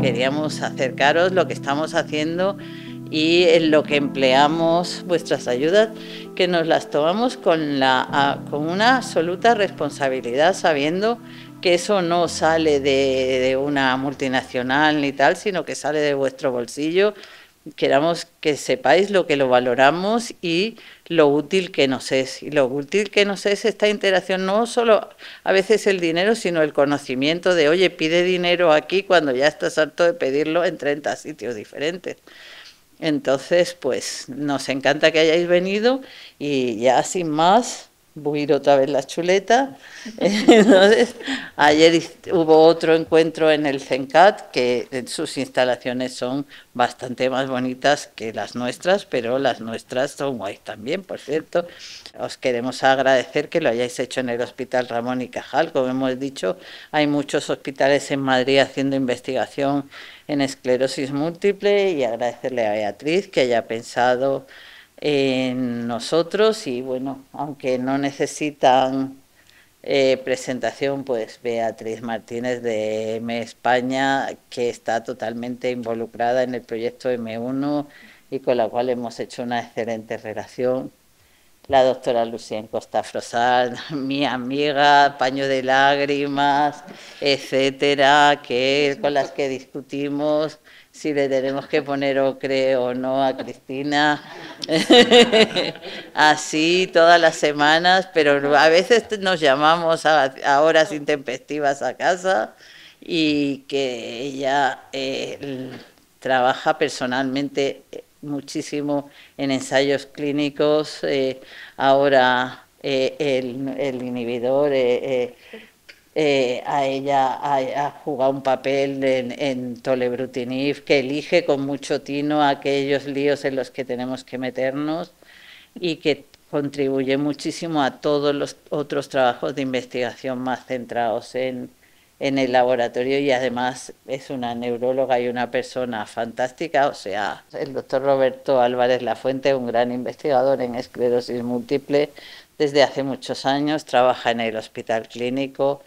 queríamos acercaros lo que estamos haciendo y en lo que empleamos vuestras ayudas, que nos las tomamos con una absoluta responsabilidad, sabiendo que eso no sale de una multinacional ni tal, sino que sale de vuestro bolsillo. Queramos que sepáis lo que lo valoramos y lo útil que nos es. Y lo útil que nos es esta interacción, no solo a veces el dinero, sino el conocimiento de, oye, pide dinero aquí cuando ya estás harto de pedirlo en 30 sitios diferentes. Entonces, pues nos encanta que hayáis venido y ya sin más, voy a ir otra vez la chuleta. Entonces, ayer hubo otro encuentro en el CENCAT, que sus instalaciones son bastante más bonitas que las nuestras, pero las nuestras son guays también, por cierto. Os queremos agradecer que lo hayáis hecho en el Hospital Ramón y Cajal. Como hemos dicho, hay muchos hospitales en Madrid haciendo investigación en esclerosis múltiple, y agradecerle a Beatriz que haya pensado en nosotros. Y bueno, aunque no necesitan presentación, pues Beatriz Martínez de M España, que está totalmente involucrada en el proyecto M1 y con la cual hemos hecho una excelente relación. La doctora Lucía Costa Frosal, mi amiga, paño de lágrimas, etcétera, con las que discutimos si le tenemos que poner ocre o no a Cristina. Así todas las semanas, pero a veces nos llamamos a horas intempestivas a casa, y que ella trabaja personalmente muchísimo en ensayos clínicos. Ahora el inhibidor a ella ha jugado un papel en Tolebrutinib, que elige con mucho tino aquellos líos en los que tenemos que meternos, y que contribuye muchísimo a todos los otros trabajos de investigación más centrados en el laboratorio, y además es una neuróloga y una persona fantástica. O sea, el doctor Roberto Álvarez Lafuente, un gran investigador en esclerosis múltiple desde hace muchos años, trabaja en el Hospital Clínico.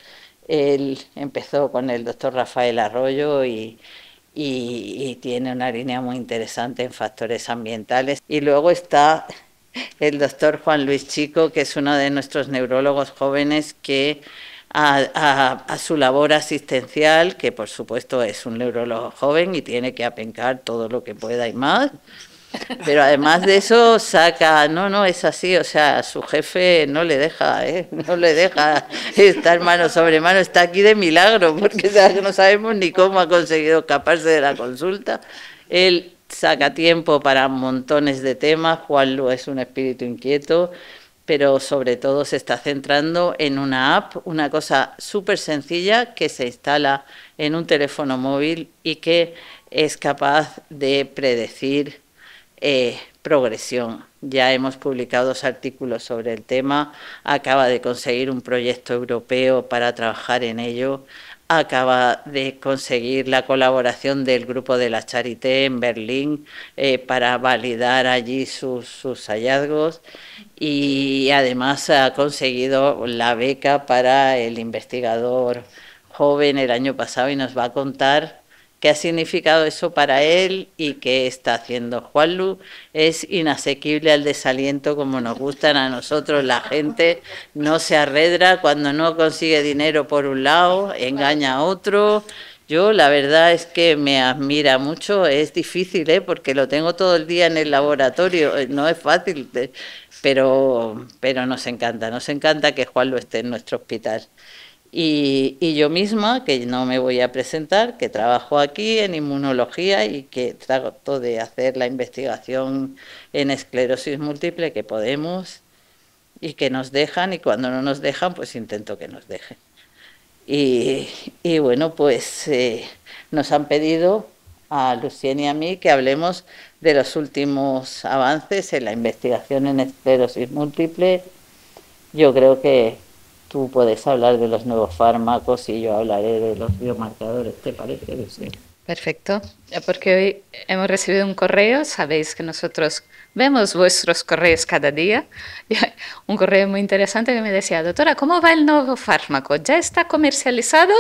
Él empezó con el doctor Rafael Arroyo y tiene una línea muy interesante en factores ambientales. Y luego está el doctor Juan Luis Chico, que es uno de nuestros neurólogos jóvenes, que a su labor asistencial, que por supuesto es un neurólogo joven y tiene que apencar todo lo que pueda y más, pero además de eso saca, no, es así, o sea, su jefe no le deja, no le deja estar mano sobre mano, está aquí de milagro, porque no sabemos ni cómo ha conseguido escaparse de la consulta. Él saca tiempo para montones de temas. Juanlu es un espíritu inquieto, pero sobre todo se está centrando en una app, una cosa súper sencilla que se instala en un teléfono móvil y que es capaz de predecir progresión. Ya hemos publicado 2 artículos sobre el tema, acaba de conseguir un proyecto europeo para trabajar en ello, acaba de conseguir la colaboración del grupo de la Charité en Berlín para validar allí sus hallazgos, y además ha conseguido la beca para el investigador joven el año pasado, y nos va a contar qué ha significado eso para él y qué está haciendo. Juanlu es inasequible al desaliento, como nos gustan a nosotros. La gente no se arredra cuando no consigue dinero por un lado, engaña a otro. Yo la verdad es que me admira mucho. Es difícil, porque lo tengo todo el día en el laboratorio, no es fácil, pero nos encanta que Juanlu esté en nuestro hospital. Y yo misma, que no me voy a presentar, que trabajo aquí en inmunología y que trato de hacer la investigación en esclerosis múltiple que podemos y que nos dejan, y cuando no nos dejan, pues intento que nos dejen. Y bueno, pues nos han pedido a Lucien y a mí que hablemos de los últimos avances en la investigación en esclerosis múltiple. Yo creo que tú puedes hablar de los nuevos fármacos y yo hablaré de los biomarcadores, ¿te parece, Lucía? Perfecto, porque hoy hemos recibido un correo, sabéis que nosotros vemos vuestros correos cada día, y hay un correo muy interesante que me decía, doctora, ¿cómo va el nuevo fármaco? ¿Ya está comercializado?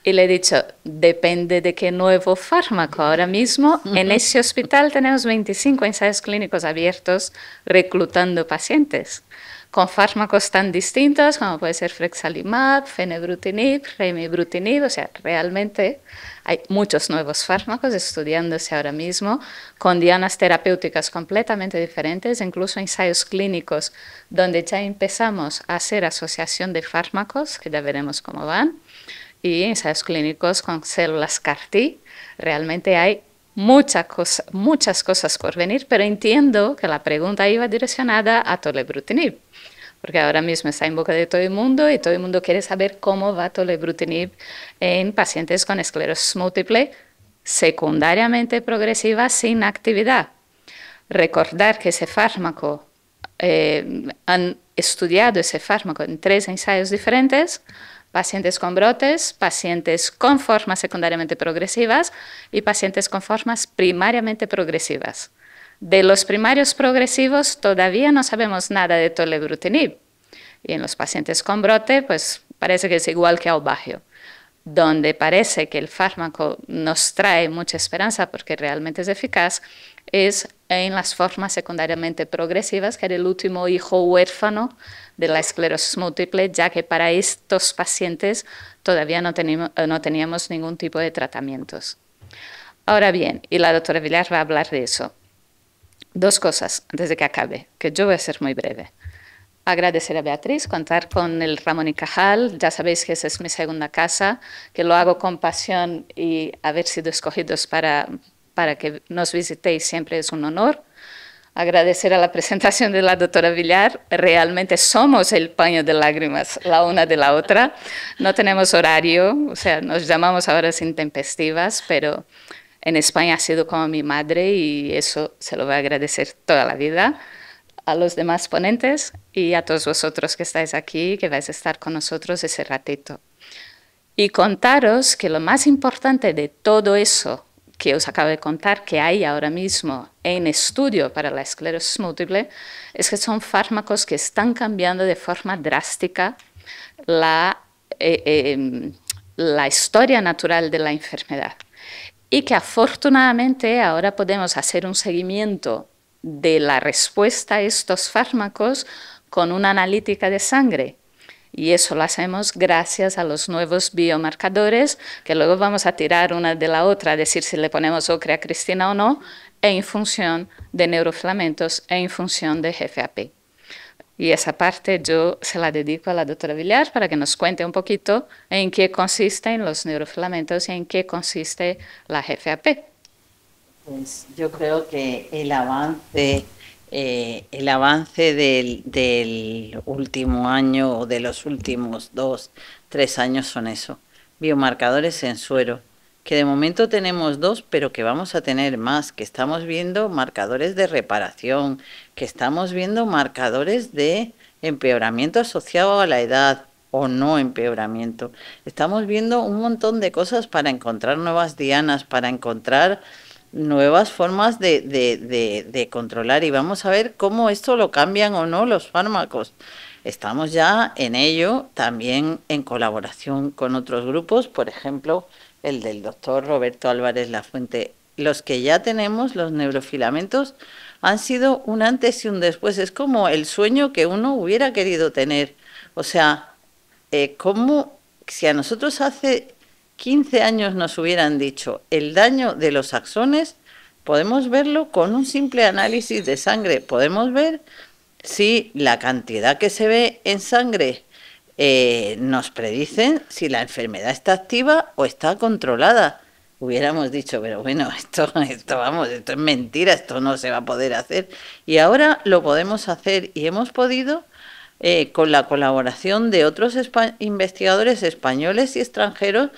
Y le he dicho, depende de qué nuevo fármaco. Ahora mismo en ese hospital tenemos 25 ensayos clínicos abiertos reclutando pacientes con fármacos tan distintos como puede ser frexalimab, fenebrutinib, remibrutinib. O sea, realmente hay muchos nuevos fármacos estudiándose ahora mismo con dianas terapéuticas completamente diferentes, incluso ensayos clínicos donde ya empezamos a hacer asociación de fármacos, que ya veremos cómo van, y ensayos clínicos con células CAR-T. Realmente hay muchas cosas por venir, pero entiendo que la pregunta iba direccionada a tolebrutinib, porque ahora mismo está en boca de todo el mundo y todo el mundo quiere saber cómo va tolebrutinib en pacientes con esclerosis múltiple secundariamente progresiva sin actividad. Recordar que ese fármaco, han estudiado ese fármaco en 3 ensayos diferentes: pacientes con brotes, pacientes con formas secundariamente progresivas y pacientes con formas primariamente progresivas. De los primarios progresivos todavía no sabemos nada de tolebrutinib. Y en los pacientes con brote, pues parece que es igual que Aubagio. Donde parece que el fármaco nos trae mucha esperanza porque realmente es eficaz es en las formas secundariamente progresivas, que era el último hijo huérfano de la esclerosis múltiple, ya que para estos pacientes todavía no teníamos ningún tipo de tratamientos. Ahora bien, y la doctora Villar va a hablar de eso. 2 cosas antes de que acabe, que yo voy a ser muy breve. Agradecer a Beatriz, contar con el Ramón y Cajal. Ya sabéis que esa es mi segunda casa, que lo hago con pasión, y haber sido escogidos para que nos visitéis siempre es un honor. Agradecer a la presentación de la doctora Villar. Realmente somos el paño de lágrimas la una de la otra. No tenemos horario, o sea, nos llamamos a horas intempestivas, pero en España ha sido como mi madre y eso se lo voy a agradecer toda la vida. A los demás ponentes y a todos vosotros que estáis aquí, que vais a estar con nosotros ese ratito. Y contaros que lo más importante de todo eso que os acabo de contar, que hay ahora mismo en estudio para la esclerosis múltiple, es que son fármacos que están cambiando de forma drástica la historia natural de la enfermedad. Y que afortunadamente ahora podemos hacer un seguimiento de la respuesta a estos fármacos con una analítica de sangre. Y eso lo hacemos gracias a los nuevos biomarcadores, que luego vamos a tirar una de la otra, a decir si le ponemos Ocrea cristina o no, en función de neurofilamentos, en función de GFAP. Y esa parte yo se la dedico a la doctora Villar para que nos cuente un poquito en qué consisten los neurofilamentos y en qué consiste la GFAP. Pues yo creo que el avance del último año o de los últimos 2, 3 años son eso, biomarcadores en suero, que de momento tenemos 2, pero que vamos a tener más, que estamos viendo marcadores de reparación, que estamos viendo marcadores de empeoramiento asociado a la edad o no empeoramiento. Estamos viendo un montón de cosas para encontrar nuevas dianas, para encontrar nuevas formas de controlar, y vamos a ver cómo esto lo cambian o no los fármacos. Estamos ya en ello, también en colaboración con otros grupos, por ejemplo, el del doctor Roberto Álvarez Lafuente. Los que ya tenemos, los neurofilamentos, han sido un antes y un después. Es como el sueño que uno hubiera querido tener. O sea, como si a nosotros hace 15 años nos hubieran dicho el daño de los axones, podemos verlo con un simple análisis de sangre. Podemos ver si la cantidad que se ve en sangre nos predicen si la enfermedad está activa o está controlada. Hubiéramos dicho, pero bueno, esto es mentira, esto no se va a poder hacer. Y ahora lo podemos hacer, y hemos podido, con la colaboración de otros investigadores españoles y extranjeros,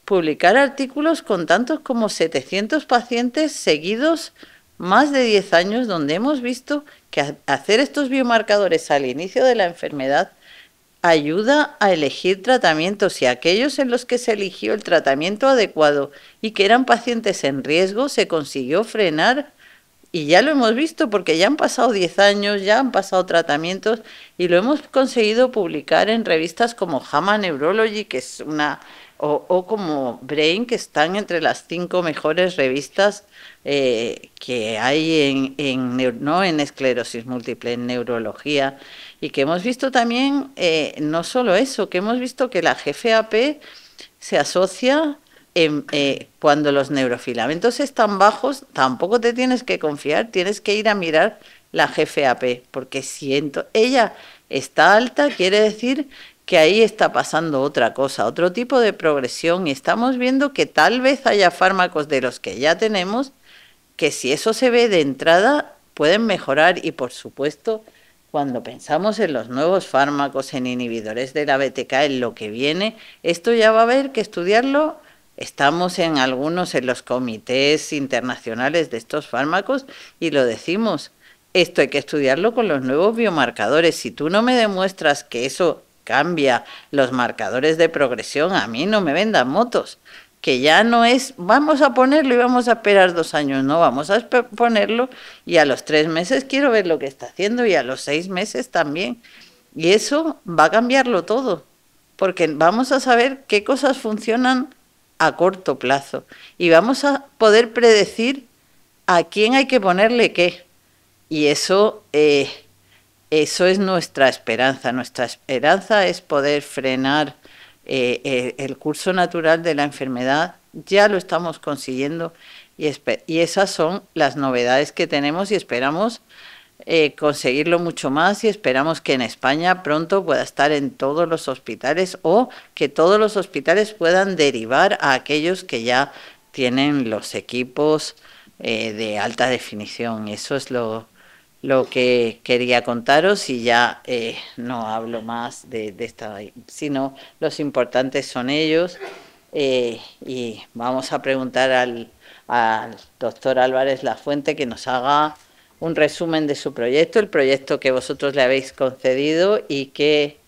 publicar artículos con tantos como 700 pacientes seguidos más de 10 años, donde hemos visto que hacer estos biomarcadores al inicio de la enfermedad ayuda a elegir tratamientos, y aquellos en los que se eligió el tratamiento adecuado y que eran pacientes en riesgo, se consiguió frenar y ya lo hemos visto porque ya han pasado 10 años, ya han pasado tratamientos y lo hemos conseguido publicar en revistas como JAMA Neurology, que es una, o como Brain, que están entre las 5 mejores revistas que hay ¿no? en esclerosis múltiple, en neurología, y que hemos visto también, no solo eso, que hemos visto que la GFAP se asocia cuando los neurofilamentos están bajos, tampoco te tienes que confiar, tienes que ir a mirar la GFAP, porque si ella está alta, quiere decir que ahí está pasando otra cosa, otro tipo de progresión, y estamos viendo que tal vez haya fármacos de los que ya tenemos, que si eso se ve de entrada, pueden mejorar, y por supuesto, cuando pensamos en los nuevos fármacos, en inhibidores de la BTK, en lo que viene, esto ya va a haber que estudiarlo. Estamos en los comités internacionales de estos fármacos y lo decimos, esto hay que estudiarlo con los nuevos biomarcadores. Si tú no me demuestras que eso cambia los marcadores de progresión, a mí no me vendan motos, que ya no es, vamos a ponerlo y vamos a esperar 2 años, no, vamos a ponerlo y a los 3 meses quiero ver lo que está haciendo y a los 6 meses también. Y eso va a cambiarlo todo, porque vamos a saber qué cosas funcionan a corto plazo y vamos a poder predecir a quién hay que ponerle qué. Y eso es nuestra esperanza. Nuestra esperanza es poder frenar el curso natural de la enfermedad. Ya lo estamos consiguiendo y esas son las novedades que tenemos y esperamos conseguirlo mucho más y esperamos que en España pronto pueda estar en todos los hospitales o que todos los hospitales puedan derivar a aquellos que ya tienen los equipos de alta definición. Eso es lo que quería contaros y ya no hablo más de esta, sino los importantes son ellos y vamos a preguntar al doctor Álvarez Lafuente que nos haga un resumen de su proyecto, el proyecto que vosotros le habéis concedido y que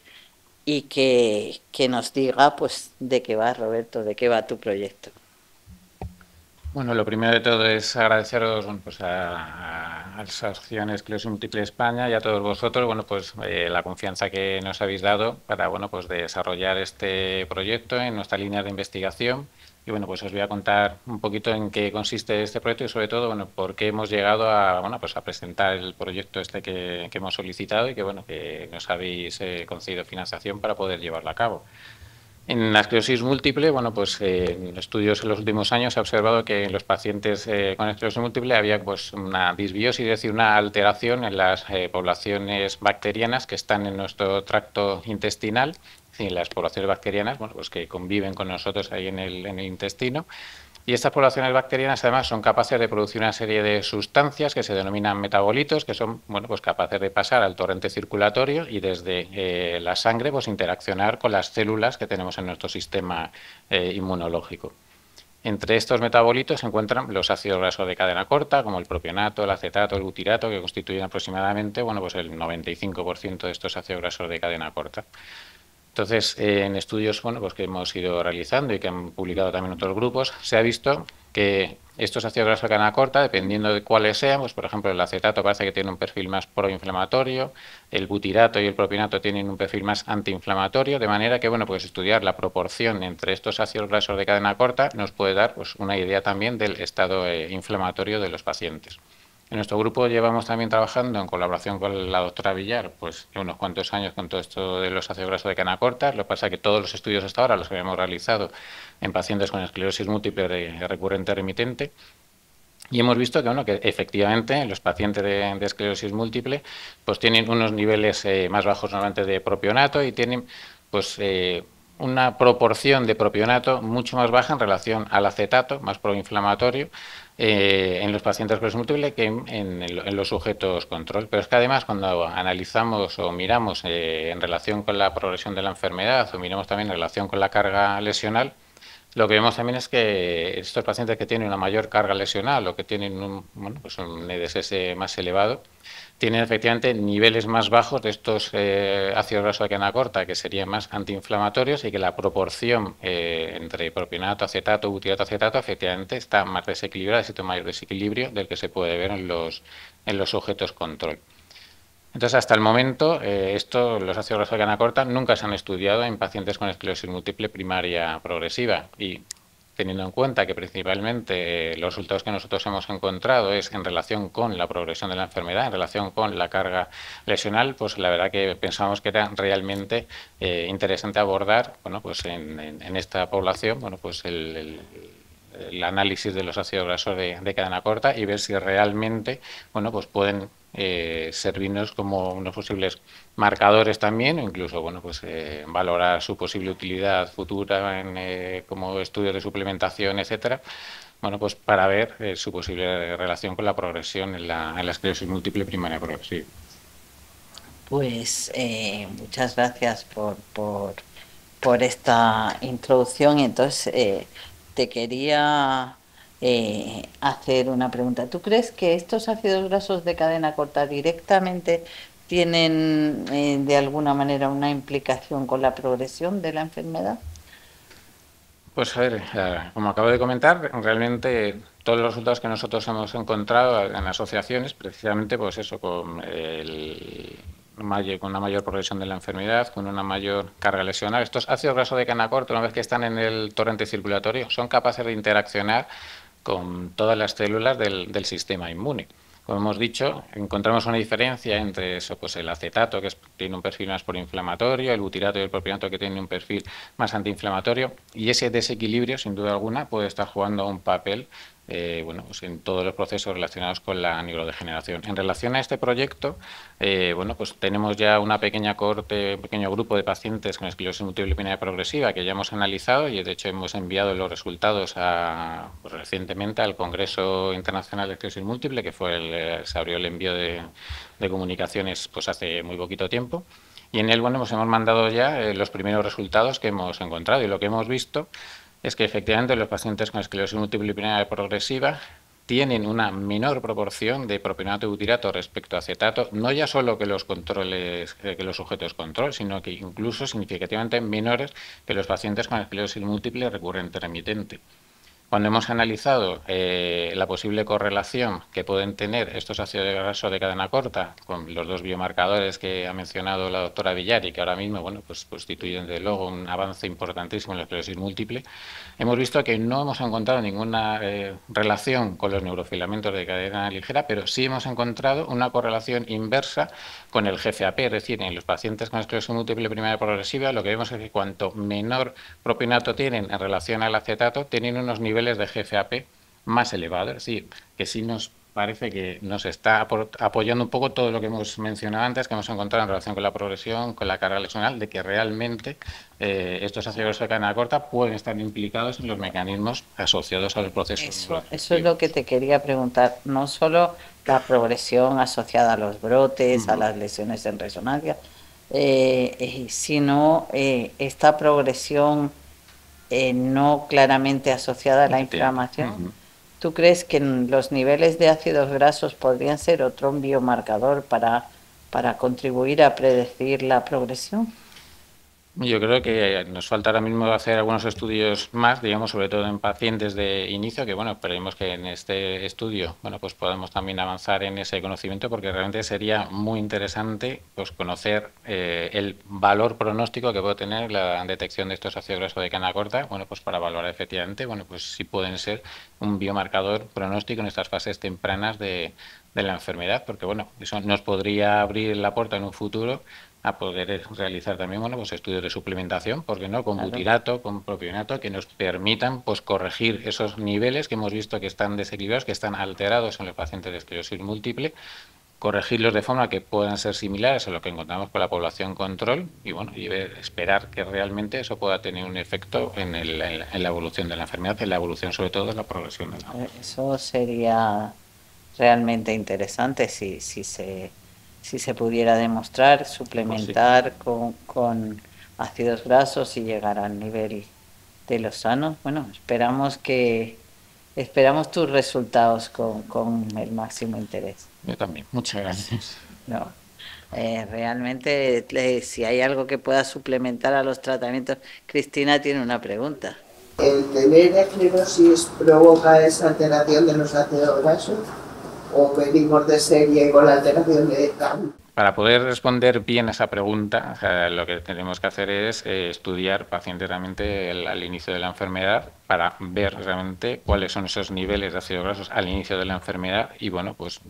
nos diga pues de qué va, Roberto, de qué va tu proyecto. Bueno, lo primero de todo es agradeceros pues a la Asociación Esclerosis Múltiple España y a todos vosotros la confianza que nos habéis dado para desarrollar este proyecto en nuestra línea de investigación. Y os voy a contar un poquito en qué consiste este proyecto y sobre todo por qué hemos llegado a presentar el proyecto que hemos solicitado y que nos habéis concedido financiación para poder llevarlo a cabo. En la esclerosis múltiple, en estudios en los últimos años se ha observado que en los pacientes con esclerosis múltiple había una disbiosis, es decir, una alteración en las poblaciones bacterianas que están en nuestro tracto intestinal, es decir, las poblaciones bacterianas que conviven con nosotros ahí en el intestino. Y estas poblaciones bacterianas además son capaces de producir una serie de sustancias que se denominan metabolitos, que son capaces de pasar al torrente circulatorio y desde la sangre interaccionar con las células que tenemos en nuestro sistema inmunológico. Entre estos metabolitos se encuentran los ácidos grasos de cadena corta, como el propionato, el acetato, el butirato, que constituyen aproximadamente el 95% de estos ácidos grasos de cadena corta. Entonces, en estudios que hemos ido realizando y que han publicado también otros grupos, se ha visto que estos ácidos grasos de cadena corta, dependiendo de cuáles sean, por ejemplo, el acetato parece que tiene un perfil más proinflamatorio, el butirato y el propionato tienen un perfil más antiinflamatorio, de manera que estudiar la proporción entre estos ácidos grasos de cadena corta nos puede dar una idea también del estado inflamatorio de los pacientes. En nuestro grupo llevamos también trabajando en colaboración con la doctora Villar, unos cuantos años con todo esto de los ácidos grasos de cadena corta. Lo que pasa es que todos los estudios hasta ahora los habíamos realizado en pacientes con esclerosis múltiple recurrente remitente. Y hemos visto que efectivamente los pacientes de esclerosis múltiple tienen unos niveles más bajos normalmente de propionato y tienen una proporción de propionato mucho más baja en relación al acetato, más proinflamatorio, en los pacientes con esclerosis múltiple que en los sujetos control. Pero es que además cuando analizamos o miramos en relación con la progresión de la enfermedad o miramos también en relación con la carga lesional, Lo que vemos también es que estos pacientes que tienen una mayor carga lesional o que tienen pues un EDSS más elevado, tienen efectivamente niveles más bajos de estos ácidos grasos de cadena corta, que serían más antiinflamatorios, y que la proporción entre propionato, acetato, butirato, acetato, efectivamente está más desequilibrada, existe un mayor desequilibrio del que se puede ver en los sujetos control. Entonces, hasta el momento, los ácidos grasos de cadena corta nunca se han estudiado en pacientes con esclerosis múltiple primaria progresiva, y teniendo en cuenta que principalmente los resultados que nosotros hemos encontrado es en relación con la progresión de la enfermedad, en relación con la carga lesional, pues la verdad que pensamos que era realmente interesante abordar, bueno, pues en esta población, bueno, pues el análisis de los ácidos grasos de cadena corta y ver si realmente, bueno, pues pueden servirnos como unos posibles marcadores también, o incluso, bueno, pues valorar su posible utilidad futura como estudios de suplementación, etcétera. Bueno, pues para ver su posible relación con la progresión en la esclerosis múltiple primaria progresiva. Pues muchas gracias por esta introducción. Entonces, te quería hacer una pregunta. ¿Tú crees que estos ácidos grasos de cadena corta directamente tienen de alguna manera una implicación con la progresión de la enfermedad? Pues a ver, como acabo de comentar, realmente todos los resultados que nosotros hemos encontrado en asociaciones, precisamente pues eso, con una mayor progresión de la enfermedad, con una mayor carga lesional. Estos ácidos grasos de cadena corta, una vez que están en el torrente circulatorio, son capaces de interaccionar con todas las células del sistema inmune. Como hemos dicho, encontramos una diferencia entre eso, pues el acetato, que tiene un perfil más proinflamatorio, el butirato y el propionato, que tienen un perfil más antiinflamatorio, y ese desequilibrio, sin duda alguna, puede estar jugando un papel bueno, pues en todos los procesos relacionados con la neurodegeneración. En relación a este proyecto, bueno, pues tenemos ya una pequeña cohorte, un pequeño grupo de pacientes con esclerosis múltiple primaria progresiva que ya hemos analizado, y de hecho hemos enviado los resultados pues, recientemente al Congreso Internacional de Esclerosis Múltiple, que se abrió el envío de comunicaciones pues hace muy poquito tiempo. Y en él, bueno, pues hemos mandado ya los primeros resultados que hemos encontrado, y lo que hemos visto es que efectivamente los pacientes con esclerosis múltiple primaria progresiva tienen una menor proporción de propionato y butirato respecto a acetato, no ya solo que los controles, que los sujetos control, sino que incluso significativamente menores que los pacientes con esclerosis múltiple recurrente remitente. Cuando hemos analizado la posible correlación que pueden tener estos ácidos grasos de cadena corta con los dos biomarcadores que ha mencionado la doctora Villar, y que ahora mismo, bueno, pues constituyen desde luego un avance importantísimo en la esclerosis múltiple, hemos visto que no hemos encontrado ninguna relación con los neurofilamentos de cadena ligera, pero sí hemos encontrado una correlación inversa con el GFAP, es decir, en los pacientes con esclerosis múltiple primaria progresiva lo que vemos es que cuanto menor propionato tienen en relación al acetato, tienen unos niveles de GFAP más elevados, es decir, que sí nos parece que nos está apoyando un poco todo lo que hemos mencionado antes, que hemos encontrado en relación con la progresión, con la carga lesional, de que realmente estos ácidos grasos de cadena corta pueden estar implicados en los mecanismos asociados a los procesos. Eso es lo que te quería preguntar, no solo la progresión asociada a los brotes, a las lesiones en resonancia, sino esta progresión no claramente asociada a la inflamación. ¿Tú crees que los niveles de ácidos grasos podrían ser otro biomarcador para contribuir a predecir la progresión? Yo creo que nos falta ahora mismo hacer algunos estudios más, digamos, sobre todo en pacientes de inicio, que bueno, esperemos que en este estudio, bueno, pues podamos también avanzar en ese conocimiento, porque realmente sería muy interesante pues conocer el valor pronóstico que puede tener la detección de estos ácidos grasos de cadena corta, bueno, pues para valorar efectivamente, bueno, pues si pueden ser un biomarcador pronóstico en estas fases tempranas de la enfermedad, porque bueno, eso nos podría abrir la puerta en un futuro a poder realizar también, bueno, pues estudios de suplementación, porque no, con butirato, con propionato, que nos permitan pues corregir esos niveles que hemos visto que están desequilibrados, que están alterados en los pacientes de esclerosis múltiple, corregirlos de forma que puedan ser similares a lo que encontramos con la población control, y bueno, y esperar que realmente eso pueda tener un efecto en la evolución de la enfermedad, en la evolución sobre todo de la progresión de la enfermedad. Eso sería realmente interesante si se pudiera demostrar, suplementar con ácidos grasos y llegar al nivel de los sanos. Bueno, esperamos tus resultados con el máximo interés. Yo también, muchas gracias. No, realmente, si hay algo que pueda suplementar a los tratamientos, Cristina tiene una pregunta. ¿El tener esclerosis provoca esa alteración de los ácidos grasos o venimos de serie con la alteración de CAM? Para poder responder bien a esa pregunta, o sea, lo que tenemos que hacer es estudiar pacientes realmente al inicio de la enfermedad para ver realmente cuáles son esos niveles de ácidos grasos al inicio de la enfermedad y, bueno, pues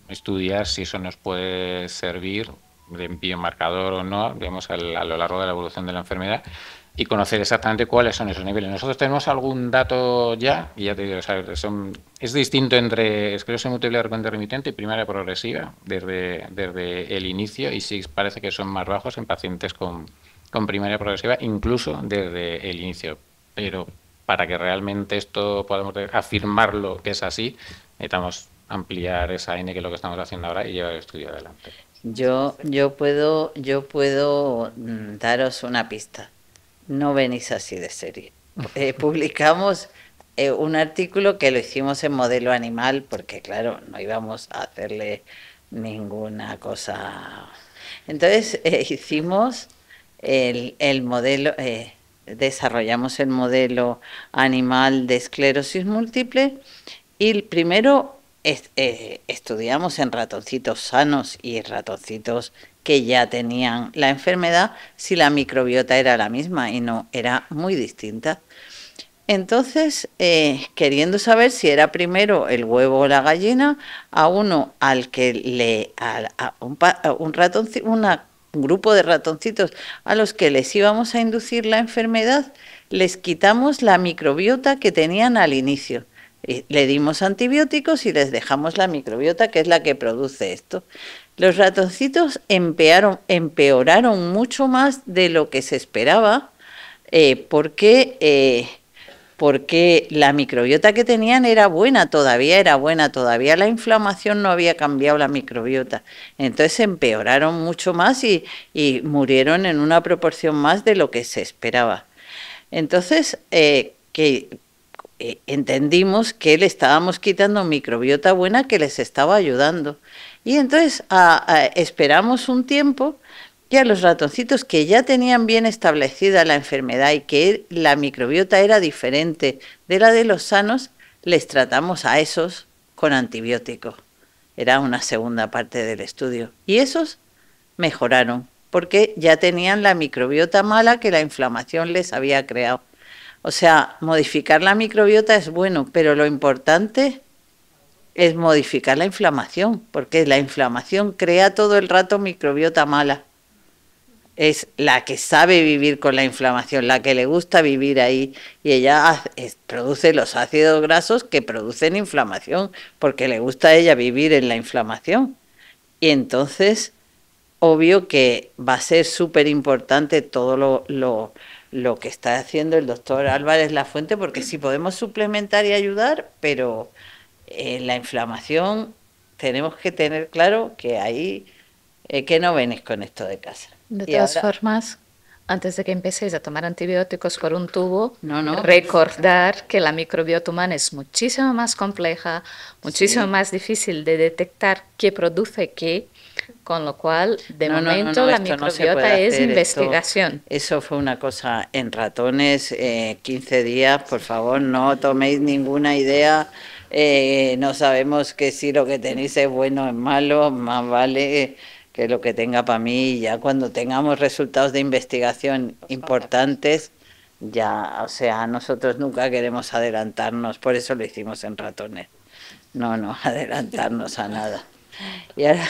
estudiar si eso nos puede servir de biomarcador o no, digamos, a lo largo de la evolución de la enfermedad y conocer exactamente cuáles son esos niveles. Nosotros tenemos algún dato ya, y ya te digo, es distinto entre esclerosis múltiple de repente remitente y primaria progresiva desde el inicio, y sí parece que son más bajos en pacientes con primaria progresiva, incluso desde el inicio. Pero para que realmente esto podamos afirmarlo que es así, necesitamos ampliar esa N, que es lo que estamos haciendo ahora, y llevar el estudio adelante. Yo puedo daros una pista. No venís así de serie. Publicamos un artículo que lo hicimos en modelo animal, porque claro, no íbamos a hacerle ninguna cosa. Entonces hicimos el modelo, desarrollamos el modelo animal de esclerosis múltiple y primero estudiamos en ratoncitos sanos y ratoncitos que ya tenían la enfermedad si la microbiota era la misma, y no, era muy distinta. Entonces, queriendo saber si era primero el huevo o la gallina, a uno al que un grupo de ratoncitos a los que les íbamos a inducir la enfermedad, les quitamos la microbiota que tenían al inicio. Le dimos antibióticos y les dejamos la microbiota, que es la que produce esto. Los ratoncitos empeoraron mucho más de lo que se esperaba, porque la microbiota que tenían era buena, todavía la inflamación no había cambiado la microbiota. Entonces empeoraron mucho más y murieron en una proporción más de lo que se esperaba. Entonces, entendimos que le estábamos quitando microbiota buena que les estaba ayudando. Y entonces esperamos un tiempo, y a los ratoncitos que ya tenían bien establecida la enfermedad y que la microbiota era diferente de la de los sanos, les tratamos a esos con antibióticos. Era una segunda parte del estudio. Y esos mejoraron, porque ya tenían la microbiota mala que la inflamación les había creado. O sea, modificar la microbiota es bueno, pero lo importante es modificar la inflamación, porque la inflamación crea todo el rato microbiota mala. Es la que sabe vivir con la inflamación, la que le gusta vivir ahí, y ella produce los ácidos grasos que producen inflamación, porque le gusta a ella vivir en la inflamación. Y entonces, obvio que va a ser súper importante todo lo que está haciendo el doctor Álvarez Lafuente, porque sí podemos suplementar y ayudar, pero la inflamación tenemos que tener claro que ahí que no venís con esto de casa. De todas formas, antes de que empecéis a tomar antibióticos por un tubo, no. recordar que la microbiota humana es muchísimo más compleja, muchísimo más difícil de detectar qué produce qué, con lo cual, de momento, la microbiota es investigación. Eso fue una cosa en ratones, 15 días, por favor, no toméis ninguna idea. No sabemos que si lo que tenéis es bueno o es malo, más vale que lo que tenga para mí. Ya cuando tengamos resultados de investigación importantes, ya, o sea, nosotros nunca queremos adelantarnos, por eso lo hicimos en ratones. No adelantarnos a nada. Y ahora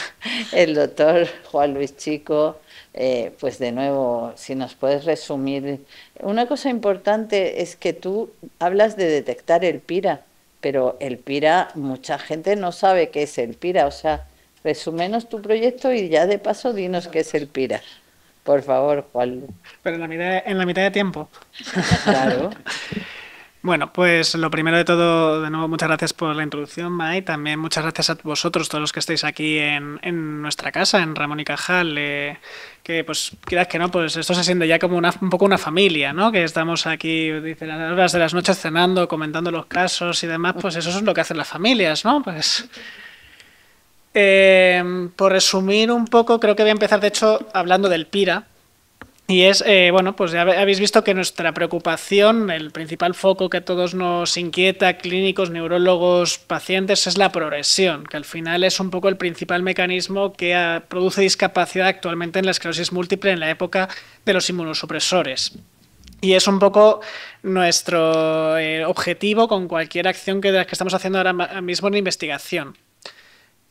el doctor Juan Luis Chico, pues de nuevo, si nos puedes resumir. Una cosa importante es que tú hablas de detectar el PIRA, pero el PIRA, mucha gente no sabe qué es el PIRA. O sea, resúmenos tu proyecto y ya de paso dinos qué es el PIRA. Por favor, Juan. Pero en la mitad de tiempo. Claro. Bueno, pues lo primero de todo, de nuevo, muchas gracias por la introducción, Mai. También muchas gracias a vosotros, todos los que estáis aquí en nuestra casa, en Ramón y Cajal, que pues quieras que no, pues esto se siente ya como un poco una familia, ¿no? Que estamos aquí, dice, a las horas de las noches cenando, comentando los casos y demás, pues eso es lo que hacen las familias, ¿no? Pues por resumir un poco, creo que voy a empezar, de hecho, hablando del PIRA. Y es, bueno, pues ya habéis visto que nuestra preocupación, el principal foco que a todos nos inquieta, clínicos, neurólogos, pacientes, es la progresión, que al final es un poco el principal mecanismo que produce discapacidad actualmente en la esclerosis múltiple en la época de los inmunosupresores. Y es un poco nuestro objetivo con cualquier acción que estamos haciendo ahora mismo en investigación.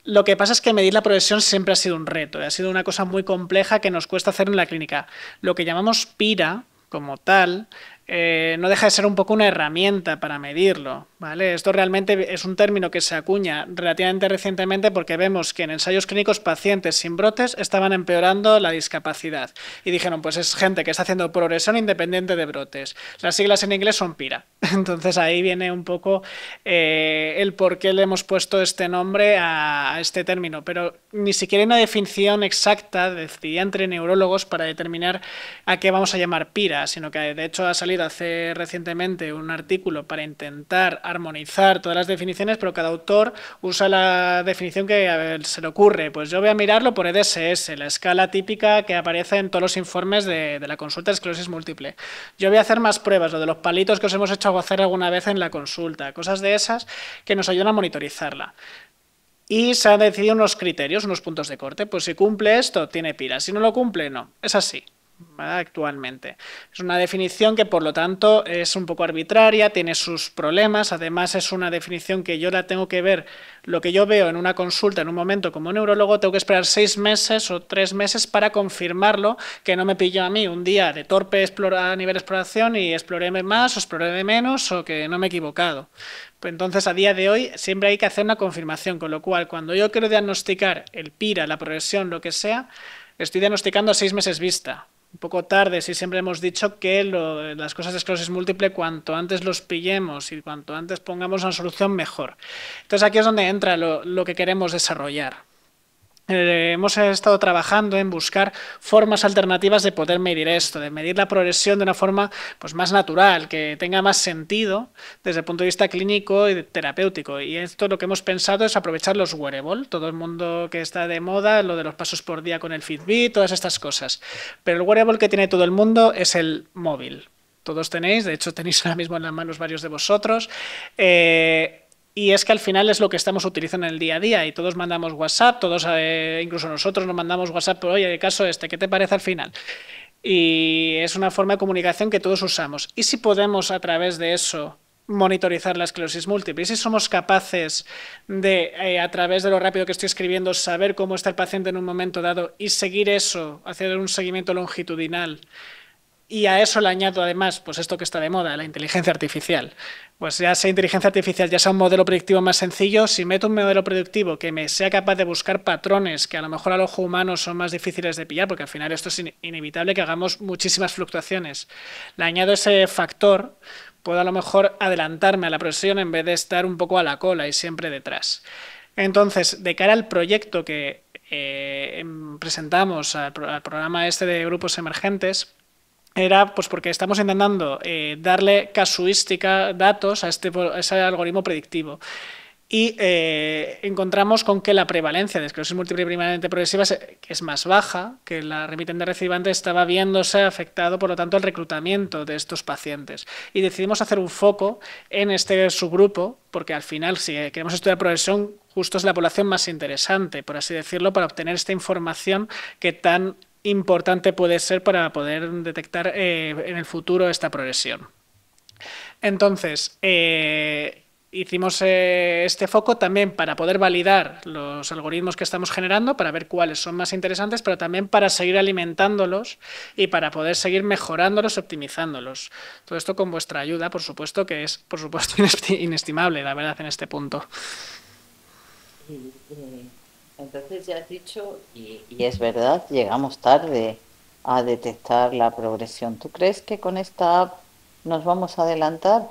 Lo que pasa es que medir la progresión siempre ha sido un reto, ha sido una cosa muy compleja que nos cuesta hacer en la clínica. Lo que llamamos PIRA, como tal, no deja de ser un poco una herramienta para medirlo, ¿vale? Esto realmente es un término que se acuña relativamente recientemente porque vemos que en ensayos clínicos pacientes sin brotes estaban empeorando la discapacidad. Y dijeron, pues es gente que está haciendo progresión independiente de brotes. Las siglas en inglés son PIRA. Entonces ahí viene un poco el por qué le hemos puesto este nombre a este término. Pero ni siquiera hay una definición exacta decidida entre neurólogos para determinar a qué vamos a llamar PIRA, sino que de hecho ha salido hace recientemente un artículo para intentar armonizar todas las definiciones, pero cada autor usa la definición que se le ocurre. Pues yo voy a mirarlo por EDSS, la escala típica que aparece en todos los informes de la consulta de esclerosis múltiple. Yo voy a hacer más pruebas, lo de los palitos que os hemos hecho hacer alguna vez en la consulta, cosas de esas que nos ayudan a monitorizarla. Y se han decidido unos criterios, unos puntos de corte. Pues si cumple esto, tiene PIRA. Si no lo cumple, no. Es así, ¿vale? Actualmente. Es una definición que, por lo tanto, es un poco arbitraria, tiene sus problemas. Además, es una definición que yo la tengo que ver, lo que yo veo en una consulta en un momento como neurólogo, tengo que esperar 6 meses o 3 meses para confirmarlo, que no me pilló a mí un día de torpe a nivel de exploración y exploré más o exploré menos o que no me he equivocado. Pues entonces, a día de hoy, siempre hay que hacer una confirmación, con lo cual, cuando yo quiero diagnosticar el PIRA, la progresión, lo que sea, estoy diagnosticando a 6 meses vista. Un poco tarde, si siempre hemos dicho que las cosas de esclerosis múltiple, cuanto antes los pillemos y cuanto antes pongamos una solución, mejor. Entonces aquí es donde entra lo que queremos desarrollar. Hemos estado trabajando en buscar formas alternativas de poder medir esto, de medir la progresión de una forma pues, más natural, que tenga más sentido desde el punto de vista clínico y terapéutico. Y esto lo que hemos pensado es aprovechar los wearables, todo el mundo que está de moda, lo de los pasos por día con el Fitbit, todas estas cosas. Pero el wearable que tiene todo el mundo es el móvil. Todos tenéis, de hecho tenéis ahora mismo en las manos varios de vosotros. Y es que al final es lo que estamos utilizando en el día a día y todos mandamos WhatsApp, todos, incluso nosotros nos mandamos WhatsApp, pero oye, el caso ¿qué te parece al final? Y es una forma de comunicación que todos usamos. ¿Y si podemos a través de eso monitorizar la esclerosis múltiple? ¿Y si somos capaces de, a través de lo rápido que estoy escribiendo, saber cómo está el paciente en un momento dado y seguir eso, hacer un seguimiento longitudinal? Y a eso le añado además, pues esto que está de moda, la inteligencia artificial. Pues ya sea inteligencia artificial, ya sea un modelo predictivo más sencillo, si meto un modelo predictivo que me sea capaz de buscar patrones que a lo mejor al ojo humano son más difíciles de pillar, porque al final esto es inevitable que hagamos muchísimas fluctuaciones, le añado ese factor, puedo a lo mejor adelantarme a la progresión en vez de estar un poco a la cola y siempre detrás. Entonces, de cara al proyecto que presentamos al programa este de grupos emergentes, era pues porque estamos intentando darle casuística, datos a ese algoritmo predictivo. Y encontramos con que la prevalencia de esclerosis múltiple primariamente progresiva es más baja, que la remitente recidivante estaba viéndose afectado, por lo tanto, el reclutamiento de estos pacientes. Y decidimos hacer un foco en este subgrupo, porque al final, si queremos estudiar progresión, justo es la población más interesante, por así decirlo, para obtener esta información que tan importante puede ser para poder detectar en el futuro esta progresión. Entonces, hicimos este foco también para poder validar los algoritmos que estamos generando, para ver cuáles son más interesantes, pero también para seguir alimentándolos y para poder seguir mejorándolos y optimizándolos. Todo esto con vuestra ayuda, por supuesto, que es, por supuesto, inestimable, la verdad, en este punto. Entonces ya has dicho, y es verdad, llegamos tarde a detectar la progresión. ¿Tú crees que con esta app nos vamos a adelantar?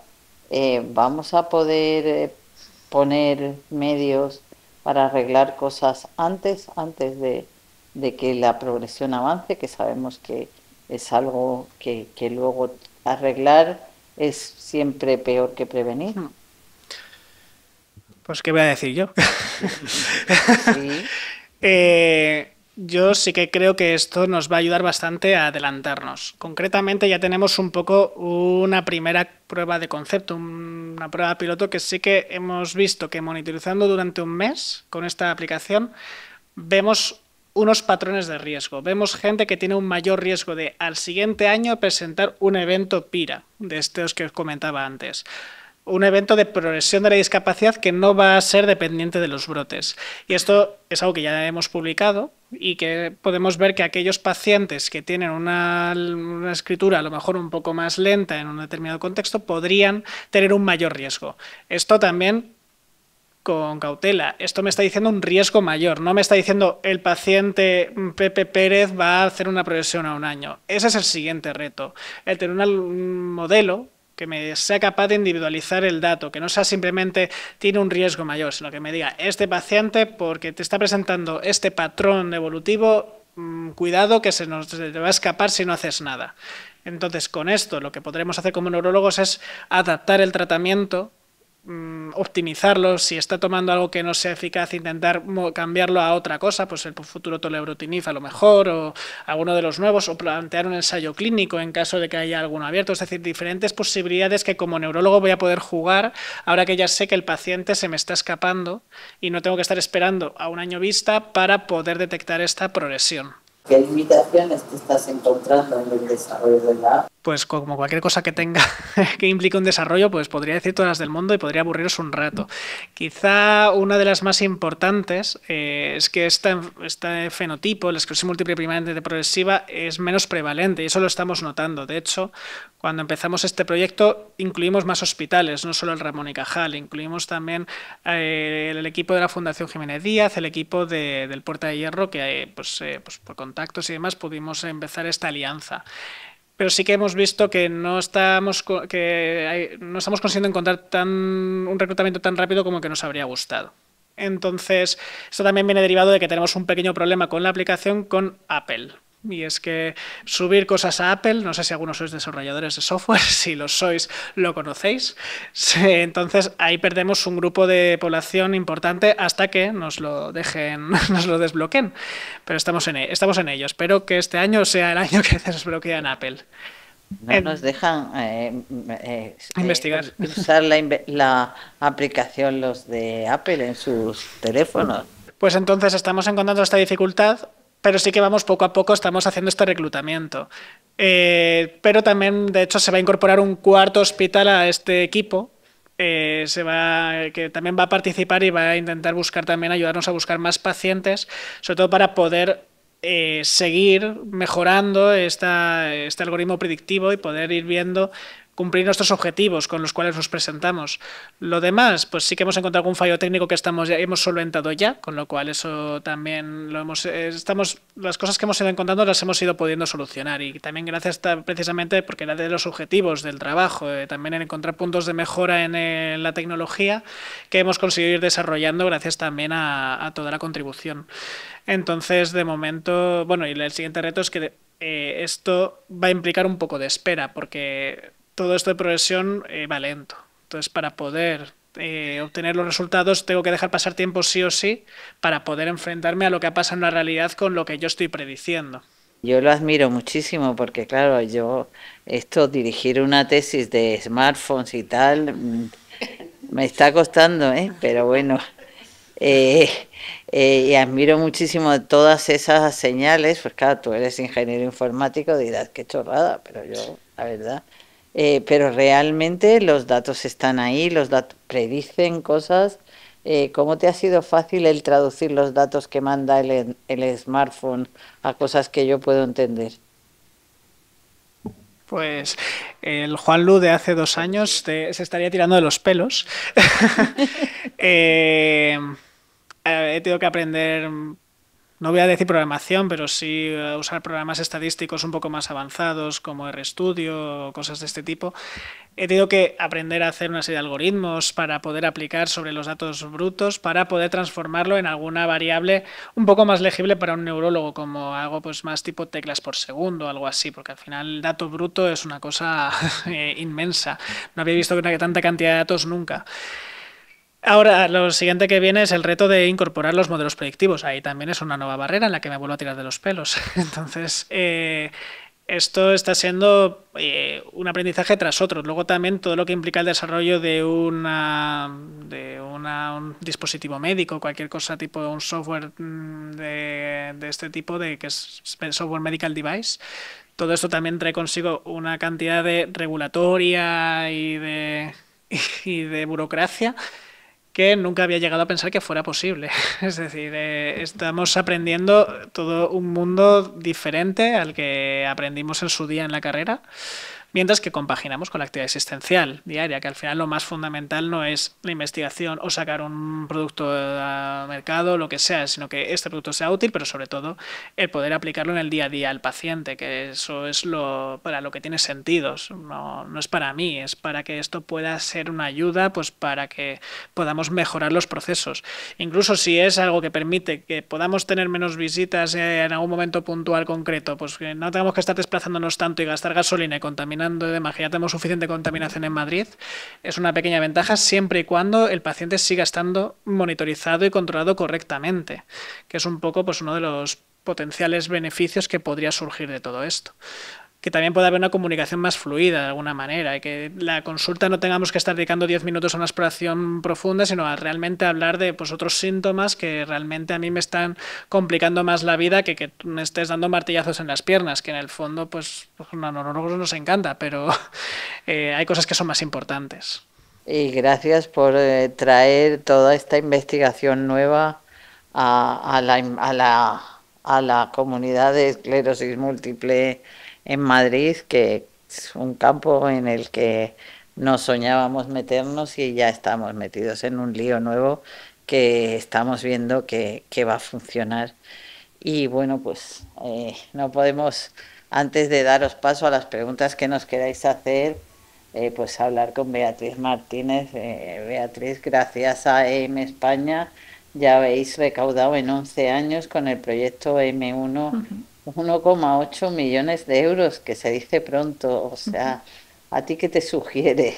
vamos a poder poner medios para arreglar cosas antes de que la progresión avance, que sabemos que es algo que luego arreglar es siempre peor que prevenir. Pues, ¿qué voy a decir yo? Sí. Yo sí que creo que esto nos va a ayudar bastante a adelantarnos. Concretamente ya tenemos un poco una primera prueba de concepto, una prueba piloto que sí que hemos visto que monitorizando durante un mes con esta aplicación vemos unos patrones de riesgo. Vemos gente que tiene un mayor riesgo de al siguiente año presentar un evento PIRA, de estos que os comentaba antes. Un evento de progresión de la discapacidad que no va a ser dependiente de los brotes. Y esto es algo que ya hemos publicado y que podemos ver que aquellos pacientes que tienen una escritura a lo mejor un poco más lenta en un determinado contexto podrían tener un mayor riesgo. Esto también con cautela. Esto me está diciendo un riesgo mayor, no me está diciendo el paciente Pepe Pérez va a hacer una progresión a un año. Ese es el siguiente reto, el tener un modelo que me sea capaz de individualizar el dato, que no sea simplemente tiene un riesgo mayor, sino que me diga, este paciente, porque te está presentando este patrón evolutivo, cuidado que se te va a escapar si no haces nada. Entonces, con esto, lo que podremos hacer como neurólogos es adaptar el tratamiento, optimizarlo, si está tomando algo que no sea eficaz, intentar cambiarlo a otra cosa, pues el futuro toleurotinib a lo mejor, o alguno de los nuevos, o plantear un ensayo clínico en caso de que haya alguno abierto, es decir, diferentes posibilidades que como neurólogo voy a poder jugar ahora que ya sé que el paciente se me está escapando y no tengo que estar esperando a un año vista para poder detectar esta progresión. ¿Qué limitaciones te estás encontrando en el desarrollo de la app? Pues como cualquier cosa que tenga que implique un desarrollo, pues podría decir todas las del mundo y podría aburriros un rato. Quizá una de las más importantes es que este fenotipo, la esclerosis múltiple primaria progresiva, es menos prevalente y eso lo estamos notando. De hecho, cuando empezamos este proyecto incluimos más hospitales, no solo el Ramón y Cajal, incluimos también el equipo de la Fundación Jiménez Díaz, el equipo del Puerta de Hierro, que pues por contactos y demás pudimos empezar esta alianza. Pero sí que hemos visto que no estamos consiguiendo encontrar un reclutamiento tan rápido como que nos habría gustado. Entonces, esto también viene derivado de que tenemos un pequeño problema con la aplicación con Apple. Y es que subir cosas a Apple, no sé si algunos sois desarrolladores de software, si lo sois, lo conocéis. Entonces ahí perdemos un grupo de población importante hasta que nos lo desbloqueen. Pero estamos en ello. Espero que este año sea el año que se desbloquean Apple. No nos dejan investigar. Usar la aplicación los de Apple en sus teléfonos. Pues entonces estamos encontrando esta dificultad, pero sí que vamos poco a poco, estamos haciendo este reclutamiento. Pero también, de hecho, se va a incorporar un cuarto hospital a este equipo, que también va a participar y va a intentar buscar también, ayudarnos a buscar más pacientes, sobre todo para poder seguir mejorando este algoritmo predictivo y poder ir viendo cumplir nuestros objetivos con los cuales nos presentamos. Lo demás, pues sí que hemos encontrado algún fallo técnico que hemos solventado ya, con lo cual eso también las cosas que hemos ido encontrando las hemos ido pudiendo solucionar y también gracias precisamente porque era de los objetivos del trabajo, también en encontrar puntos de mejora en la tecnología que hemos conseguido ir desarrollando gracias también a toda la contribución. Entonces, de momento, bueno, y el siguiente reto es que esto va a implicar un poco de espera, porque todo esto de progresión va lento. Entonces, para poder obtener los resultados, tengo que dejar pasar tiempo sí o sí para poder enfrentarme a lo que pasa en la realidad con lo que yo estoy prediciendo. Yo lo admiro muchísimo porque, claro, dirigir una tesis de smartphones y tal, me está costando, pero bueno. Y admiro muchísimo todas esas señales, pues claro, tú eres ingeniero informático, dirás qué chorrada, pero yo, la verdad, pero realmente los datos están ahí, los datos predicen cosas. ¿Cómo te ha sido fácil el traducir los datos que manda el smartphone a cosas que yo puedo entender? Pues el Juanlu de hace 2 años se estaría tirando de los pelos. He tenido que aprender no voy a decir programación, pero sí usar programas estadísticos un poco más avanzados como RStudio o cosas de este tipo. He tenido que aprender a hacer una serie de algoritmos para poder aplicar sobre los datos brutos, para poder transformarlo en alguna variable un poco más legible para un neurólogo, como algo pues más tipo teclas por segundo, algo así, porque al final el dato bruto es una cosa inmensa. No había visto tanta cantidad de datos nunca. Ahora, lo siguiente que viene es el reto de incorporar los modelos predictivos. Ahí también es una nueva barrera en la que me vuelvo a tirar de los pelos. Entonces, esto está siendo un aprendizaje tras otro. Luego también todo lo que implica el desarrollo de un dispositivo médico, cualquier cosa tipo un software de este tipo, que es software medical device. Todo esto también trae consigo una cantidad de regulatoria y de burocracia que nunca había llegado a pensar que fuera posible. Es decir, estamos aprendiendo todo un mundo diferente al que aprendimos en su día en la carrera, mientras que compaginamos con la actividad existencial diaria, que al final lo más fundamental no es la investigación o sacar un producto al mercado, lo que sea, sino que este producto sea útil, pero sobre todo el poder aplicarlo en el día a día al paciente, que eso es para lo que tiene sentido. No es para mí, es para que esto pueda ser una ayuda, pues para que podamos mejorar los procesos. Incluso si es algo que permite que podamos tener menos visitas en algún momento puntual concreto, pues que no tengamos que estar desplazándonos tanto y gastar gasolina y contaminando demás, que ya tenemos suficiente contaminación en Madrid, es una pequeña ventaja siempre y cuando el paciente siga estando monitorizado y controlado correctamente, que es un poco pues uno de los potenciales beneficios que podría surgir de todo esto. Que también pueda haber una comunicación más fluida de alguna manera y que la consulta no tengamos que estar dedicando 10 minutos a una exploración profunda, sino a realmente hablar de pues, otros síntomas que realmente a mí me están complicando más la vida que me estés dando martillazos en las piernas, que en el fondo pues a los neurólogos nos encanta, pero hay cosas que son más importantes. Y gracias por traer toda esta investigación nueva a la comunidad de esclerosis múltiple en Madrid, que es un campo en el que no soñábamos meternos y ya estamos metidos en un lío nuevo que estamos viendo que va a funcionar. Y bueno, pues no podemos, antes de daros paso a las preguntas que nos queráis hacer, pues hablar con Beatriz Martínez. Beatriz, gracias a EM España ya habéis recaudado en 11 años con el proyecto M1 1,8 millones de euros, que se dice pronto. O sea, ¿a ti qué te sugiere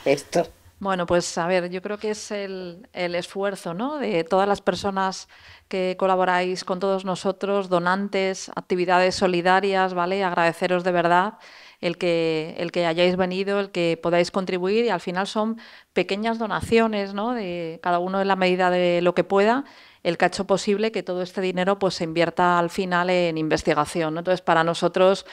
esto? Bueno, pues a ver, yo creo que es el esfuerzo, ¿no?, de todas las personas que colaboráis con todos nosotros, donantes, actividades solidarias, ¿vale? Agradeceros de verdad el que hayáis venido, el que podáis contribuir, y al final son pequeñas donaciones, ¿no?, de cada uno en la medida de lo que pueda, el que ha hecho posible que todo este dinero pues se invierta al final en investigación, ¿no? Entonces, para nosotros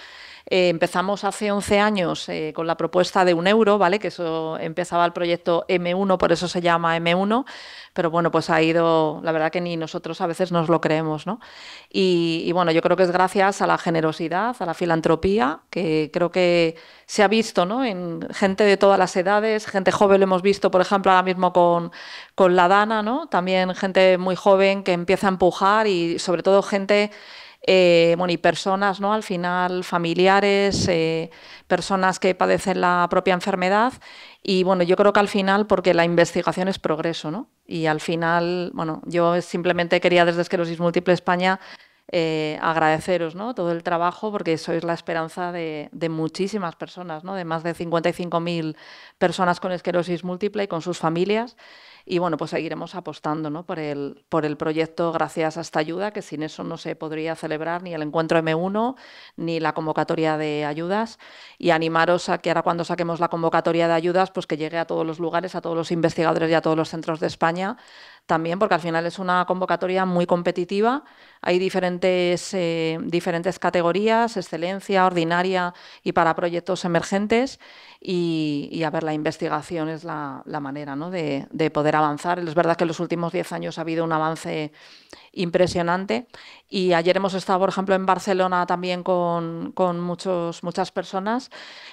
empezamos hace 11 años con la propuesta de €1, ¿vale? Que eso empezaba el proyecto M1, por eso se llama M1, pero bueno, pues ha ido, la verdad que ni nosotros a veces nos lo creemos, ¿no? Y bueno, yo creo que es gracias a la generosidad, a la filantropía, que creo que se ha visto, ¿no?, en gente de todas las edades, gente joven lo hemos visto, por ejemplo, ahora mismo con la Dana, ¿no? También gente muy joven que empieza a empujar y sobre todo gente... bueno, y personas, ¿no?, al final familiares, personas que padecen la propia enfermedad, y bueno, yo creo que al final, porque la investigación es progreso, ¿no? Y al final, bueno, yo simplemente quería desde Esclerosis Múltiple España agradeceros, ¿no?, todo el trabajo, porque sois la esperanza de muchísimas personas, ¿no?, de más de 55.000 personas con esclerosis múltiple y con sus familias. Y bueno, pues seguiremos apostando, ¿no?, por el proyecto gracias a esta ayuda, que sin eso no se podría celebrar ni el encuentro M1 ni la convocatoria de ayudas. Y animaros a que ahora, cuando saquemos la convocatoria de ayudas, pues que llegue a todos los lugares, a todos los investigadores y a todos los centros de España también, porque al final es una convocatoria muy competitiva. Hay diferentes categorías: excelencia, ordinaria y para proyectos emergentes. Y a ver, la investigación es la manera, ¿no?, de poder avanzar. Es verdad que en los últimos 10 años ha habido un avance impresionante, y ayer hemos estado, por ejemplo, en Barcelona también con muchas personas,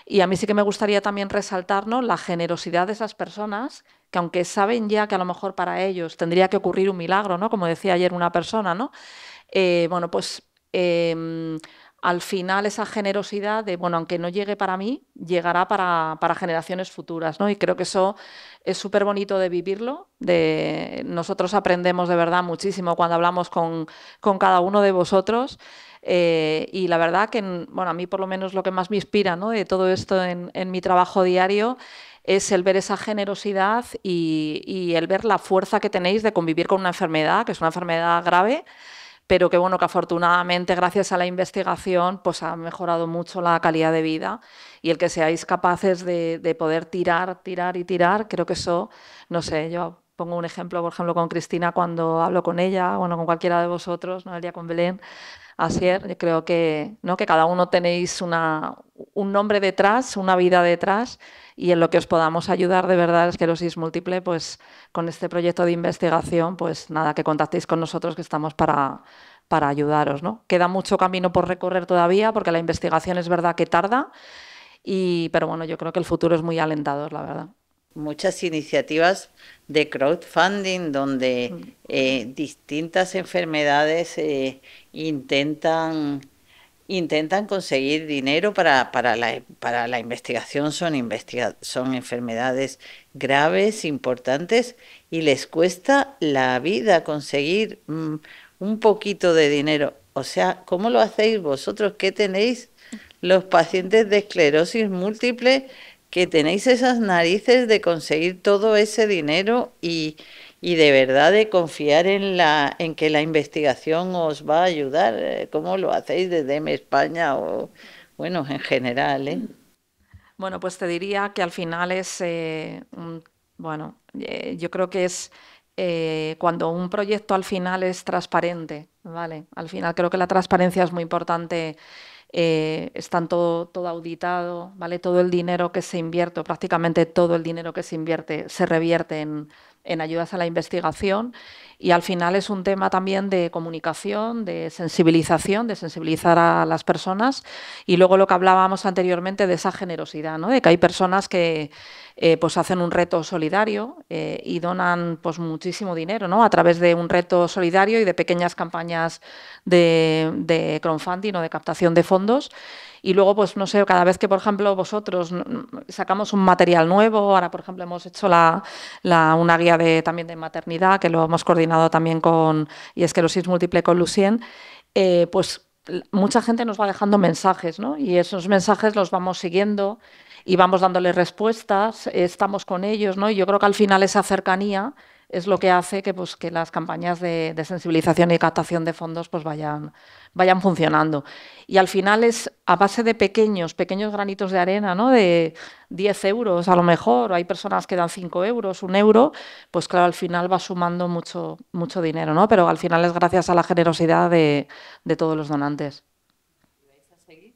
y a mí sí que me gustaría también resaltar, ¿no?, la generosidad de esas personas que aunque saben ya que a lo mejor para ellos tendría que ocurrir un milagro, ¿no? Como decía ayer una persona, ¿no? Bueno, pues al final esa generosidad de, bueno, aunque no llegue para mí, llegará para generaciones futuras, ¿no? Y creo que eso es súper bonito de vivirlo. Nosotros aprendemos de verdad muchísimo cuando hablamos con cada uno de vosotros. Y la verdad que, bueno, a mí por lo menos lo que más me inspira, ¿no?, de todo esto en mi trabajo diario es el ver esa generosidad y el ver la fuerza que tenéis de convivir con una enfermedad, que es una enfermedad grave, pero que, bueno, que afortunadamente gracias a la investigación pues ha mejorado mucho la calidad de vida, y el que seáis capaces de poder tirar, creo que eso, no sé, yo pongo un ejemplo, por ejemplo, con Cristina cuando hablo con ella, bueno, con cualquiera de vosotros, ¿no?, el día con Belén, Asier, yo creo que, ¿no?, que cada uno tenéis un nombre detrás, una vida detrás, y en lo que os podamos ayudar de verdad la esclerosis múltiple, pues con este proyecto de investigación, pues nada, que contactéis con nosotros, que estamos para ayudaros, ¿no? Queda mucho camino por recorrer todavía, porque la investigación es verdad que tarda, pero bueno, yo creo que el futuro es muy alentador, la verdad. Muchas iniciativas de crowdfunding donde distintas enfermedades intentan conseguir dinero para la investigación. Son enfermedades graves, importantes, y les cuesta la vida conseguir un poquito de dinero. O sea, ¿cómo lo hacéis vosotros? ¿Qué tenéis los pacientes de esclerosis múltiple, que tenéis esas narices de conseguir todo ese dinero y de verdad de confiar en que la investigación os va a ayudar? ¿Cómo lo hacéis desde España o, bueno, en general, eh? Bueno, pues te diría que al final es, yo creo que es cuando un proyecto al final es transparente, ¿vale? Al final creo que la transparencia es muy importante. Están todo auditado, ¿vale? Todo el dinero que se invierte, prácticamente todo el dinero que se invierte, se revierte en ayudas a la investigación, y al final es un tema también de comunicación, de sensibilización, de sensibilizar a las personas, y luego lo que hablábamos anteriormente de esa generosidad, ¿no?, de que hay personas que pues hacen un reto solidario y donan pues muchísimo dinero, ¿no?, a través de un reto solidario y de pequeñas campañas de crowdfunding o de captación de fondos. Y luego, pues no sé, cada vez que, por ejemplo, vosotros sacamos un material nuevo, ahora, por ejemplo, hemos hecho una guía también de maternidad, que lo hemos coordinado también y esclerosis múltiple con Lucien, pues mucha gente nos va dejando mensajes, ¿no? Y esos mensajes los vamos siguiendo y vamos dándoles respuestas, estamos con ellos, ¿no? Y yo creo que al final esa cercanía es lo que hace que las campañas de sensibilización y captación de fondos pues vayan funcionando. Y al final es a base de pequeños granitos de arena, ¿no?, de 10 euros a lo mejor, o hay personas que dan 5 euros, 1 euro, pues claro, al final va sumando mucho dinero, ¿no? Pero al final es gracias a la generosidad de todos los donantes. ¿Vais a seguir?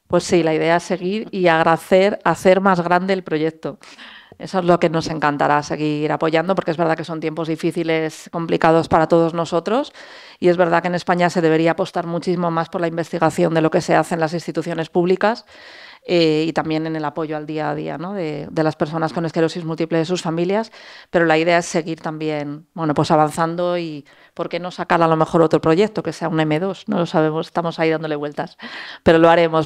Pues sí, la idea es seguir y hacer más grande el proyecto. Eso es lo que nos encantará, seguir apoyando, porque es verdad que son tiempos difíciles, complicados para todos nosotros, y es verdad que en España se debería apostar muchísimo más por la investigación de lo que se hace en las instituciones públicas y también en el apoyo al día a día, ¿no?, de las personas con esclerosis múltiple y de sus familias, pero la idea es seguir también, bueno, pues avanzando, y ¿por qué no sacar a lo mejor otro proyecto que sea un M2? No lo sabemos, estamos ahí dándole vueltas, pero lo haremos.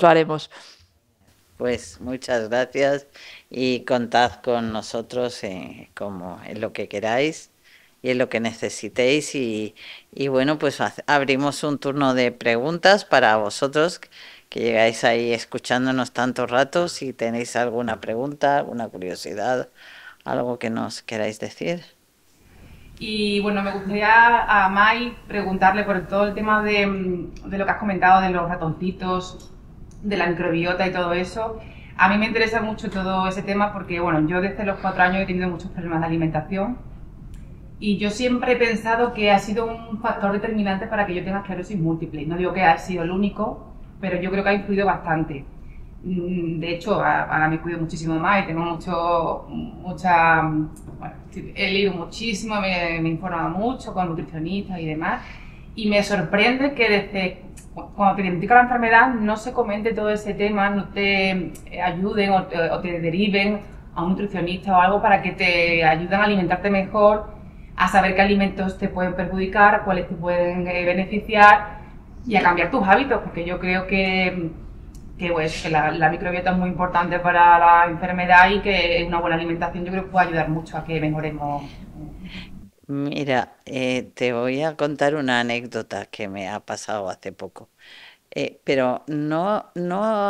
Pues muchas gracias, y contad con nosotros como en lo que queráis y en lo que necesitéis, y bueno, pues abrimos un turno de preguntas para vosotros que llegáis ahí escuchándonos tanto rato. Si tenéis alguna pregunta, alguna curiosidad, algo que nos queráis decir. Y bueno, me gustaría a Mai preguntarle por todo el tema de lo que has comentado de los ratoncitos, de la microbiota y todo eso. A mí me interesa mucho todo ese tema porque, bueno, yo desde los 4 años he tenido muchos problemas de alimentación, y yo siempre he pensado que ha sido un factor determinante para que yo tenga esclerosis múltiple. No digo que ha sido el único, pero yo creo que ha influido bastante. De hecho, ahora me cuido muchísimo más y tengo he leído muchísimo, me he informado mucho con nutricionistas y demás, y me sorprende que desde cuando te identifica la enfermedad no se comente todo ese tema, no te ayuden o te deriven a un nutricionista o algo para que te ayuden a alimentarte mejor, a saber qué alimentos te pueden perjudicar, cuáles te pueden beneficiar y a cambiar tus hábitos, porque yo creo que la microbiota es muy importante para la enfermedad y que una buena alimentación yo creo que puede ayudar mucho a que mejoremos. Mira, te voy a contar una anécdota que me ha pasado hace poco. Pero no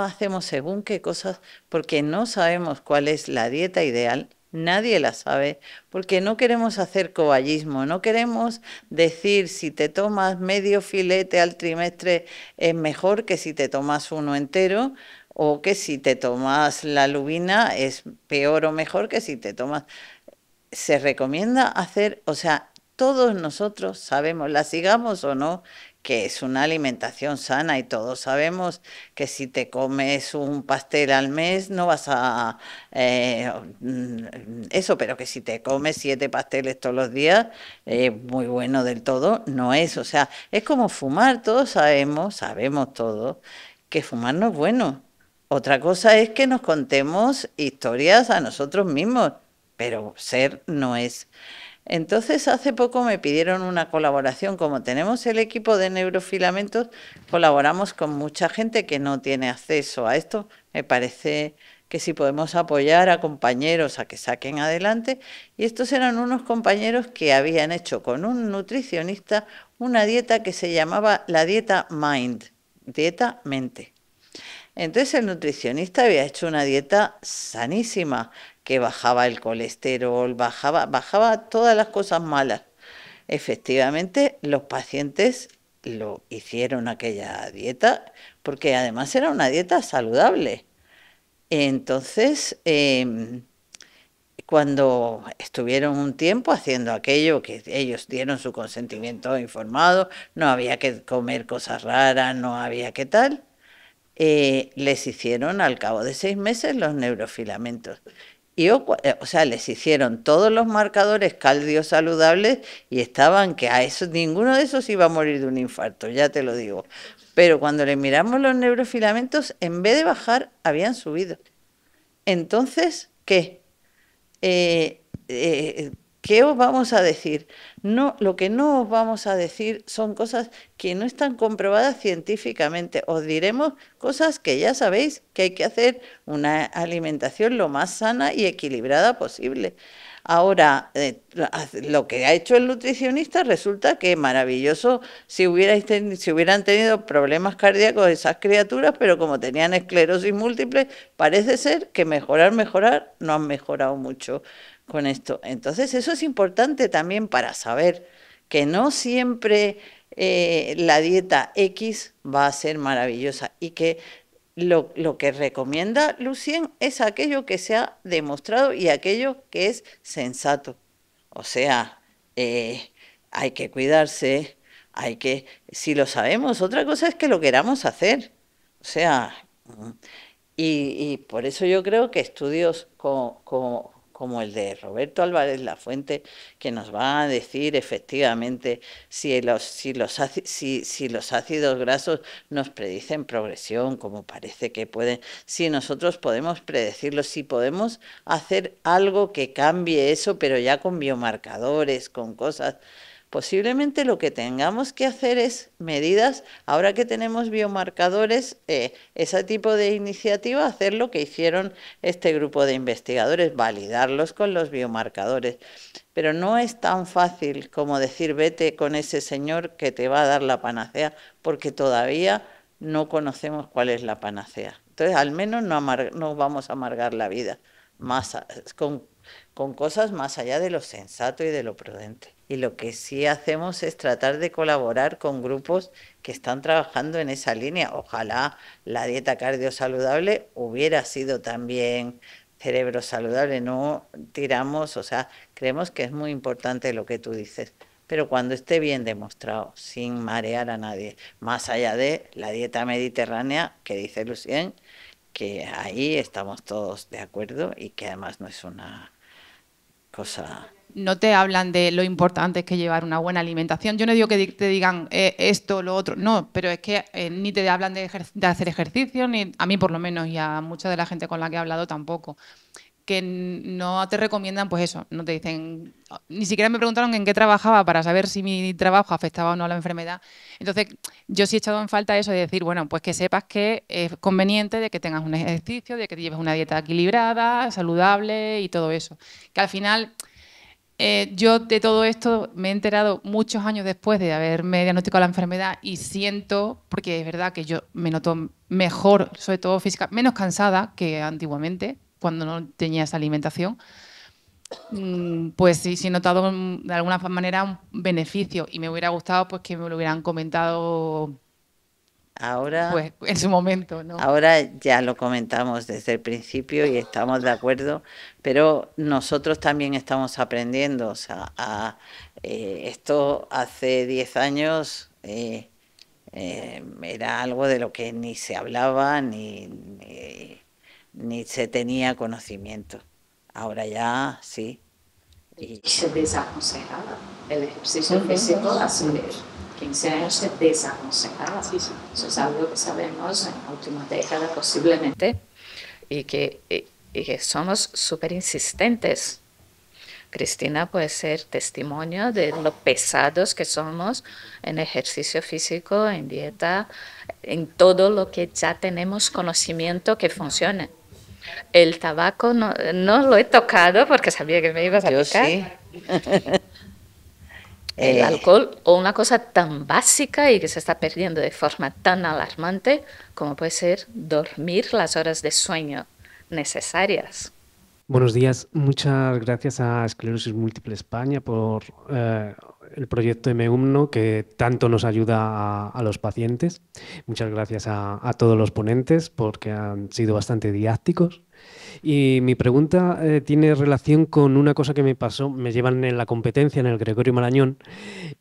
hacemos según qué cosas porque no sabemos cuál es la dieta ideal, nadie la sabe, porque no queremos hacer cobayismo, no queremos decir si te tomas medio filete al trimestre es mejor que si te tomas uno entero, o que si te tomas la lubina es peor o mejor que si te tomas. Se recomienda hacer, o sea, todos nosotros sabemos, la sigamos o no, que es una alimentación sana y todos sabemos que si te comes un pastel al mes no vas a eso, pero que si te comes 7 pasteles todos los días, muy bueno del todo, no es. O sea, es como fumar, todos sabemos todos que fumar no es bueno. Otra cosa es que nos contemos historias a nosotros mismos, pero ser no es. Entonces, hace poco me pidieron una colaboración. Como tenemos el equipo de neurofilamentos, colaboramos con mucha gente que no tiene acceso a esto. Me parece que si podemos apoyar a compañeros a que saquen adelante. Y estos eran unos compañeros que habían hecho con un nutricionista una dieta que se llamaba la dieta Mind, dieta mente. Entonces el nutricionista había hecho una dieta sanísima, que bajaba el colesterol, bajaba todas las cosas malas. Efectivamente, los pacientes lo hicieron aquella dieta, porque además era una dieta saludable. Entonces, cuando estuvieron un tiempo haciendo aquello, que ellos dieron su consentimiento informado, no había que comer cosas raras, no había que tal, les hicieron al cabo de 6 meses los neurofilamentos. O sea, les hicieron todos los marcadores cardiosaludables y estaban que a eso, ninguno de esos iba a morir de un infarto, ya te lo digo. Pero cuando le miramos los neurofilamentos, en vez de bajar, habían subido. Entonces, ¿qué? ¿Qué os vamos a decir? No, lo que no os vamos a decir son cosas que no están comprobadas científicamente. Os diremos cosas que ya sabéis, que hay que hacer una alimentación lo más sana y equilibrada posible. Ahora, lo que ha hecho el nutricionista resulta que maravilloso si hubieran tenido problemas cardíacos esas criaturas, pero como tenían esclerosis múltiple, parece ser que mejorar, no han mejorado mucho con esto. Entonces, eso es importante también para saber que no siempre la dieta X va a ser maravillosa y que lo que recomienda Lucien es aquello que se ha demostrado y aquello que es sensato. O sea, hay que cuidarse, si lo sabemos, otra cosa es que lo queramos hacer. O sea, y por eso yo creo que estudios como el de Roberto Álvarez Lafuente, que nos va a decir efectivamente si los ácidos grasos nos predicen progresión, como parece que pueden, si nosotros podemos predecirlo, si podemos hacer algo que cambie eso, pero ya con biomarcadores, con cosas. Posiblemente lo que tengamos que hacer es medidas, ahora que tenemos biomarcadores, ese tipo de iniciativa, hacer lo que hicieron este grupo de investigadores, validarlos con los biomarcadores. Pero no es tan fácil como decir vete con ese señor que te va a dar la panacea, porque todavía no conocemos cuál es la panacea. Entonces, al menos no vamos a amargar la vida con cosas más allá de lo sensato y de lo prudente. Y lo que sí hacemos es tratar de colaborar con grupos que están trabajando en esa línea. Ojalá la dieta cardiosaludable hubiera sido también cerebro saludable. No tiramos, o sea, creemos que es muy importante lo que tú dices, pero cuando esté bien demostrado, sin marear a nadie, más allá de la dieta mediterránea que dice Lucien, que ahí estamos todos de acuerdo y que además no es una cosa. No te hablan de lo importante que es llevar una buena alimentación. Yo no digo que te digan esto, lo otro, no, pero es que ni te hablan de hacer ejercicio, ni a mí por lo menos y a mucha de la gente con la que he hablado tampoco. que no te recomiendan, pues eso, no te dicen, ni siquiera me preguntaron en qué trabajaba para saber si mi trabajo afectaba o no a la enfermedad. Entonces, yo sí he echado en falta eso de decir, bueno, pues que sepas que es conveniente de que tengas un ejercicio, de que te lleves una dieta equilibrada, saludable y todo eso. Que al final, yo de todo esto me he enterado muchos años después de haberme diagnosticado la enfermedad y siento, porque es verdad que yo me noto mejor, sobre todo física, menos cansada que antiguamente, cuando no tenía esa alimentación, pues sí he notado de alguna manera un beneficio y me hubiera gustado pues que me lo hubieran comentado Ahora, pues en su momento, ¿no? ahora ya lo comentamos desde el principio y estamos de acuerdo, pero nosotros también estamos aprendiendo. O sea, esto hace 10 años era algo de lo que ni se hablaba ni se tenía conocimiento. Ahora ya sí. Y Se desaconsejaba el ejercicio físico hace 15 años, se desaconsejaba. Eso es algo que sabemos en la última década posiblemente y que somos súper insistentes. Cristina puede ser testimonio de lo pesados que somos en ejercicio físico, en dieta, en todo lo que ya tenemos conocimiento que funcione. El tabaco no lo he tocado porque sabía que me ibas a yo picar. sí. El alcohol, o una cosa tan básica y que se está perdiendo de forma tan alarmante como puede ser dormir las horas de sueño necesarias. Buenos días, muchas gracias a Esclerosis Múltiple España por el proyecto M1 que tanto nos ayuda a los pacientes. Muchas gracias a todos los ponentes porque han sido bastante didácticos. Y mi pregunta tiene relación con una cosa que me pasó, me llevan en la competencia en el Gregorio Marañón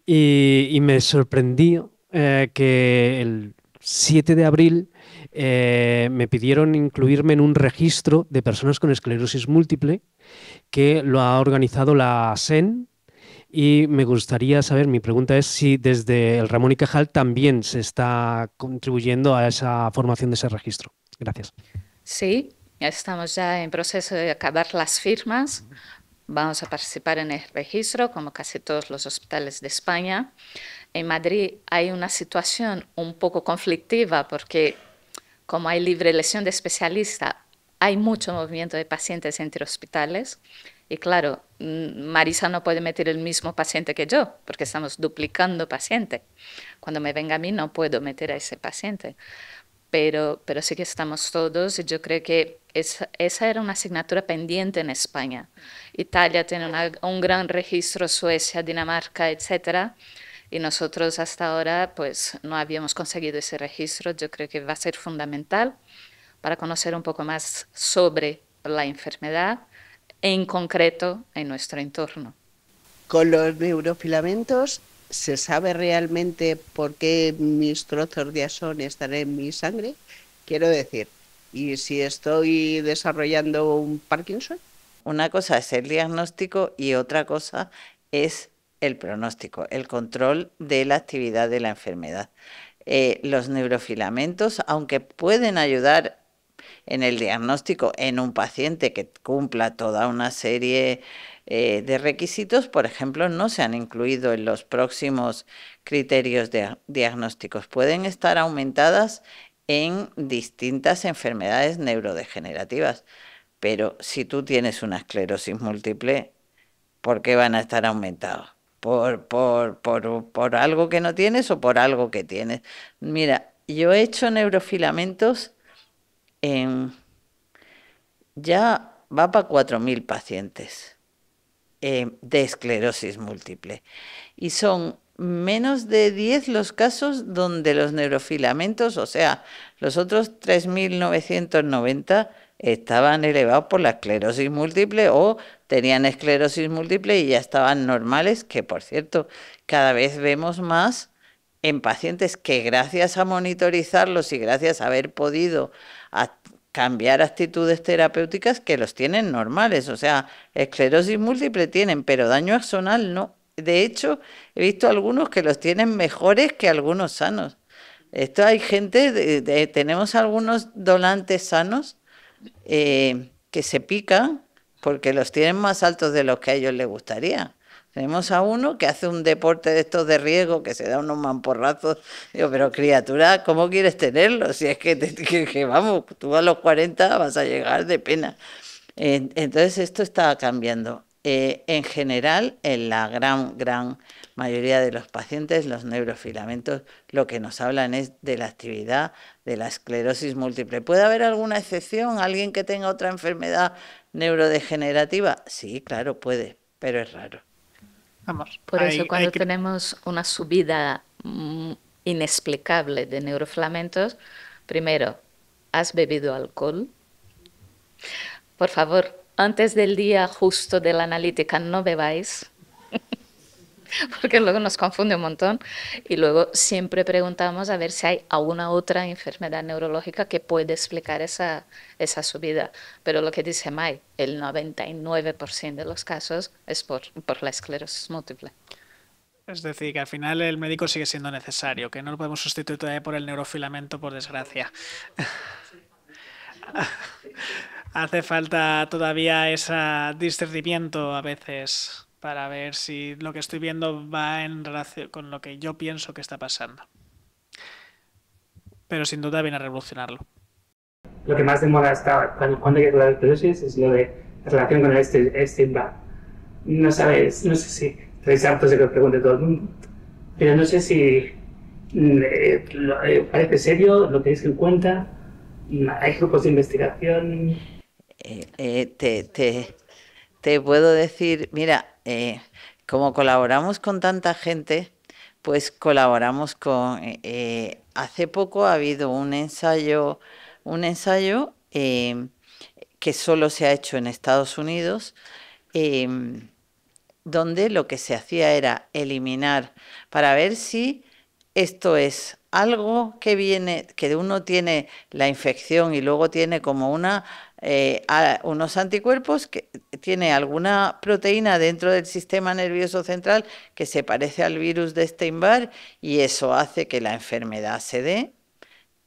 y me sorprendió que el 7 de abril me pidieron incluirme en un registro de personas con esclerosis múltiple que lo ha organizado la SEN y me gustaría saber, mi pregunta es si desde el Ramón y Cajal también se está contribuyendo a esa formación de ese registro. Gracias. Sí, estamos ya en proceso de acabar las firmas. Vamos a participar en el registro, como casi todos los hospitales de España. En Madrid hay una situación un poco conflictiva porque como hay libre elección de especialista, hay mucho movimiento de pacientes entre hospitales. Y claro, Marisa no puede meter el mismo paciente que yo, porque estamos duplicando paciente. Cuando me venga a mí no puedo meter a ese paciente. Pero sí que estamos todos y yo creo que esa era una asignatura pendiente en España. Italia tiene un gran registro, Suecia, Dinamarca, etcétera. Y nosotros hasta ahora pues no habíamos conseguido ese registro. Yo creo que va a ser fundamental para conocer un poco más sobre la enfermedad, en concreto en nuestro entorno. Con los neurofilamentos, ¿se sabe realmente por qué mis trozos de axón están en mi sangre? Quiero decir, ¿y si estoy desarrollando un Parkinson? Una cosa es el diagnóstico y otra cosa es el pronóstico, el control de la actividad de la enfermedad. Los neurofilamentos, aunque pueden ayudar en el diagnóstico en un paciente que cumpla toda una serie de requisitos, por ejemplo, no se han incluido en los próximos criterios diagnósticos. Pueden estar aumentadas en distintas enfermedades neurodegenerativas, pero si tú tienes una esclerosis múltiple, ¿por qué van a estar aumentados? ¿Por algo que no tienes o por algo que tienes? Mira, yo he hecho neurofilamentos ya va para 4.000 pacientes de esclerosis múltiple. Y son menos de 10 los casos donde los neurofilamentos, o sea, los otros 3.990 estaban elevados por la esclerosis múltiple o tenían esclerosis múltiple y ya estaban normales, que por cierto, cada vez vemos más en pacientes que gracias a monitorizarlos y gracias a haber podido cambiar actitudes terapéuticas que los tienen normales. O sea, esclerosis múltiple tienen, pero daño axonal no. De hecho, he visto algunos que los tienen mejores que algunos sanos. Esto hay gente, tenemos algunos donantes sanos que se pican porque los tienen más altos de los que a ellos les gustaría. Tenemos a uno que hace un deporte de estos de riesgo, que se da unos mamporrazos. Digo, pero criatura, ¿cómo quieres tenerlo? Si es que vamos, tú a los 40 vas a llegar de pena. Entonces esto está cambiando. En general, en la gran mayoría de los pacientes, los neurofilamentos lo que nos hablan es de la actividad de la esclerosis múltiple. ¿Puede haber alguna excepción? ¿Alguien que tenga otra enfermedad neurodegenerativa? Sí, claro, puede, pero es raro. Vamos, Por eso cuando tenemos una subida inexplicable de neurofilamentos, primero, ¿has bebido alcohol? Por favor, antes del día justo de la analítica no bebáis, porque luego nos confunde un montón. Y luego siempre preguntamos a ver si hay alguna otra enfermedad neurológica que puede explicar esa subida. Pero lo que dice Mai, el 99% de los casos es por la esclerosis múltiple. Es decir, que al final el médico sigue siendo necesario, que no lo podemos sustituir todavía por el neurofilamento, por desgracia. Hace falta todavía ese discernimiento a veces para ver si lo que estoy viendo va en relación con lo que yo pienso que está pasando. Pero sin duda viene a revolucionarlo. Lo que más demora hasta cuando llega la esclerosis es lo de la relación con el Epstein-Barr. No sé si estáis hartos de que os pregunte todo el mundo, pero no sé si parece serio, lo tenéis en cuenta. ¿Hay grupos de investigación? Te puedo decir, mira, como colaboramos con tanta gente, pues colaboramos con... hace poco ha habido un ensayo que solo se ha hecho en Estados Unidos, donde lo que se hacía era eliminar para ver si esto es algo que viene, que uno tiene la infección y luego tiene como unos anticuerpos, que tiene alguna proteína dentro del sistema nervioso central que se parece al virus de Epstein-Barr y eso hace que la enfermedad se dé,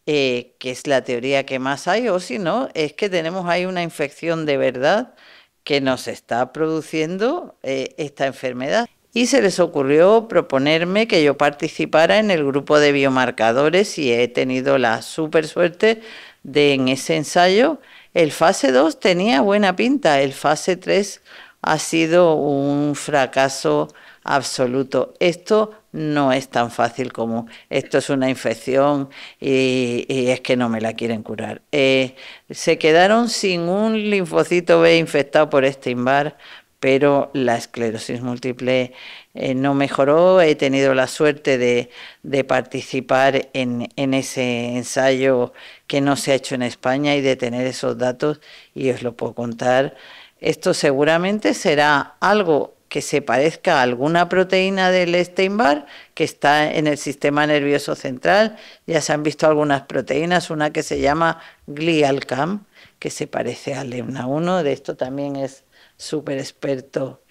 que es la teoría que más hay, o si no, es que tenemos ahí una infección de verdad que nos está produciendo esta enfermedad. Y se les ocurrió proponerme que yo participara en el grupo de biomarcadores y he tenido la súper suerte de en ese ensayo. El fase 2 tenía buena pinta, el fase 3 ha sido un fracaso absoluto. Esto no es tan fácil como esto es una infección y es que no me la quieren curar. Se quedaron sin un linfocito B infectado por Epstein-Barr, pero la esclerosis múltiple no mejoró. He tenido la suerte de participar en ese ensayo que no se ha hecho en España y de tener esos datos y os lo puedo contar. Esto seguramente será algo que se parezca a alguna proteína del Epstein-Barr que está en el sistema nervioso central. Ya se han visto algunas proteínas, una que se llama GlialCAM, que se parece al EMNA1, de esto también es súper experto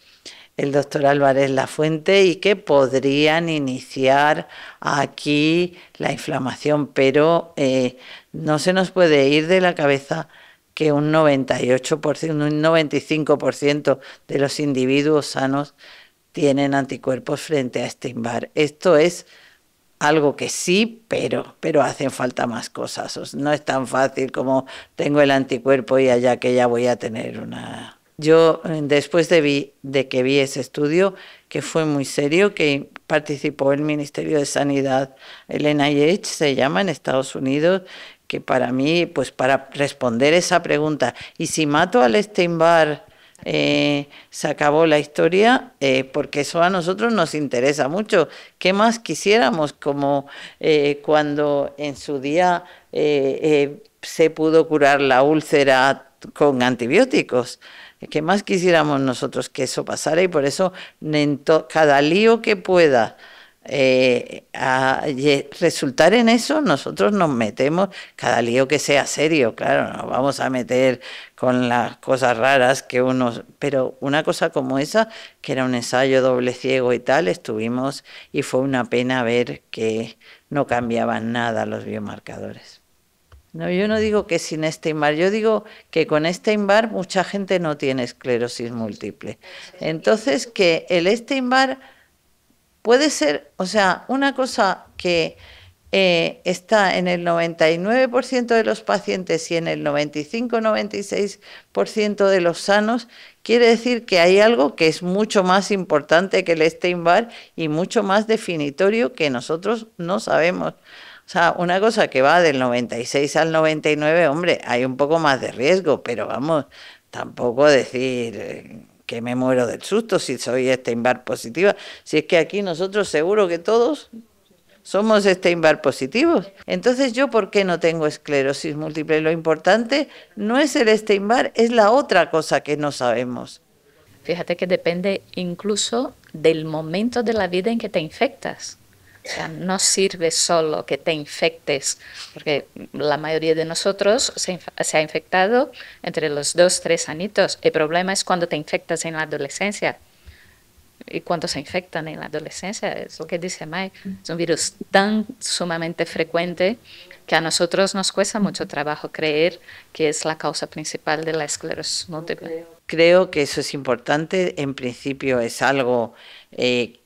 el doctor Álvarez Lafuente, y que podrían iniciar aquí la inflamación, pero no se nos puede ir de la cabeza que un 98%, un 95% de los individuos sanos tienen anticuerpos frente a Epstein-Barr. Esto es algo que sí, pero hacen falta más cosas. No es tan fácil como tengo el anticuerpo y allá que ya voy a tener una... Yo, después de que vi ese estudio, que fue muy serio, que participó el Ministerio de Sanidad, el NIH se llama, en Estados Unidos, que para mí, pues para responder esa pregunta, y si mato al Epstein-Barr, se acabó la historia, porque eso a nosotros nos interesa mucho. ¿Qué más quisiéramos? Como cuando en su día se pudo curar la úlcera con antibióticos. ¿Qué más quisiéramos nosotros que eso pasara? Y por eso cada lío que pueda resultar en eso, nosotros nos metemos, cada lío que sea serio, claro, nos vamos a meter con las cosas raras que uno... Pero una cosa como esa, que era un ensayo doble ciego y tal, estuvimos y fue una pena ver que no cambiaban nada los biomarcadores. No, yo no digo que sin Epstein-Barr, yo digo que con Epstein-Barr mucha gente no tiene esclerosis múltiple. Entonces, que el Epstein-Barr puede ser, o sea, una cosa que está en el 99% de los pacientes y en el 95-96% de los sanos, quiere decir que hay algo que es mucho más importante que el Epstein-Barr y mucho más definitorio que nosotros no sabemos. O sea, una cosa que va del 96 al 99, hombre, hay un poco más de riesgo, pero vamos, tampoco decir que me muero del susto si soy Epstein-Barr positiva. Si es que aquí nosotros seguro que todos somos Epstein-Barr positivos. Entonces, ¿yo por qué no tengo esclerosis múltiple? Lo importante no es el Epstein-Barr, es la otra cosa que no sabemos. Fíjate que depende incluso del momento de la vida en que te infectas. O sea, no sirve solo que te infectes, porque la mayoría de nosotros se ha infectado entre los 2-3 añitos. El problema es cuando te infectas en la adolescencia. ¿Y cuántos se infectan en la adolescencia? Es lo que dice Mike. Es un virus tan sumamente frecuente que a nosotros nos cuesta mucho trabajo creer que es la causa principal de la esclerosis múltiple. Creo que eso es importante. En principio es algo que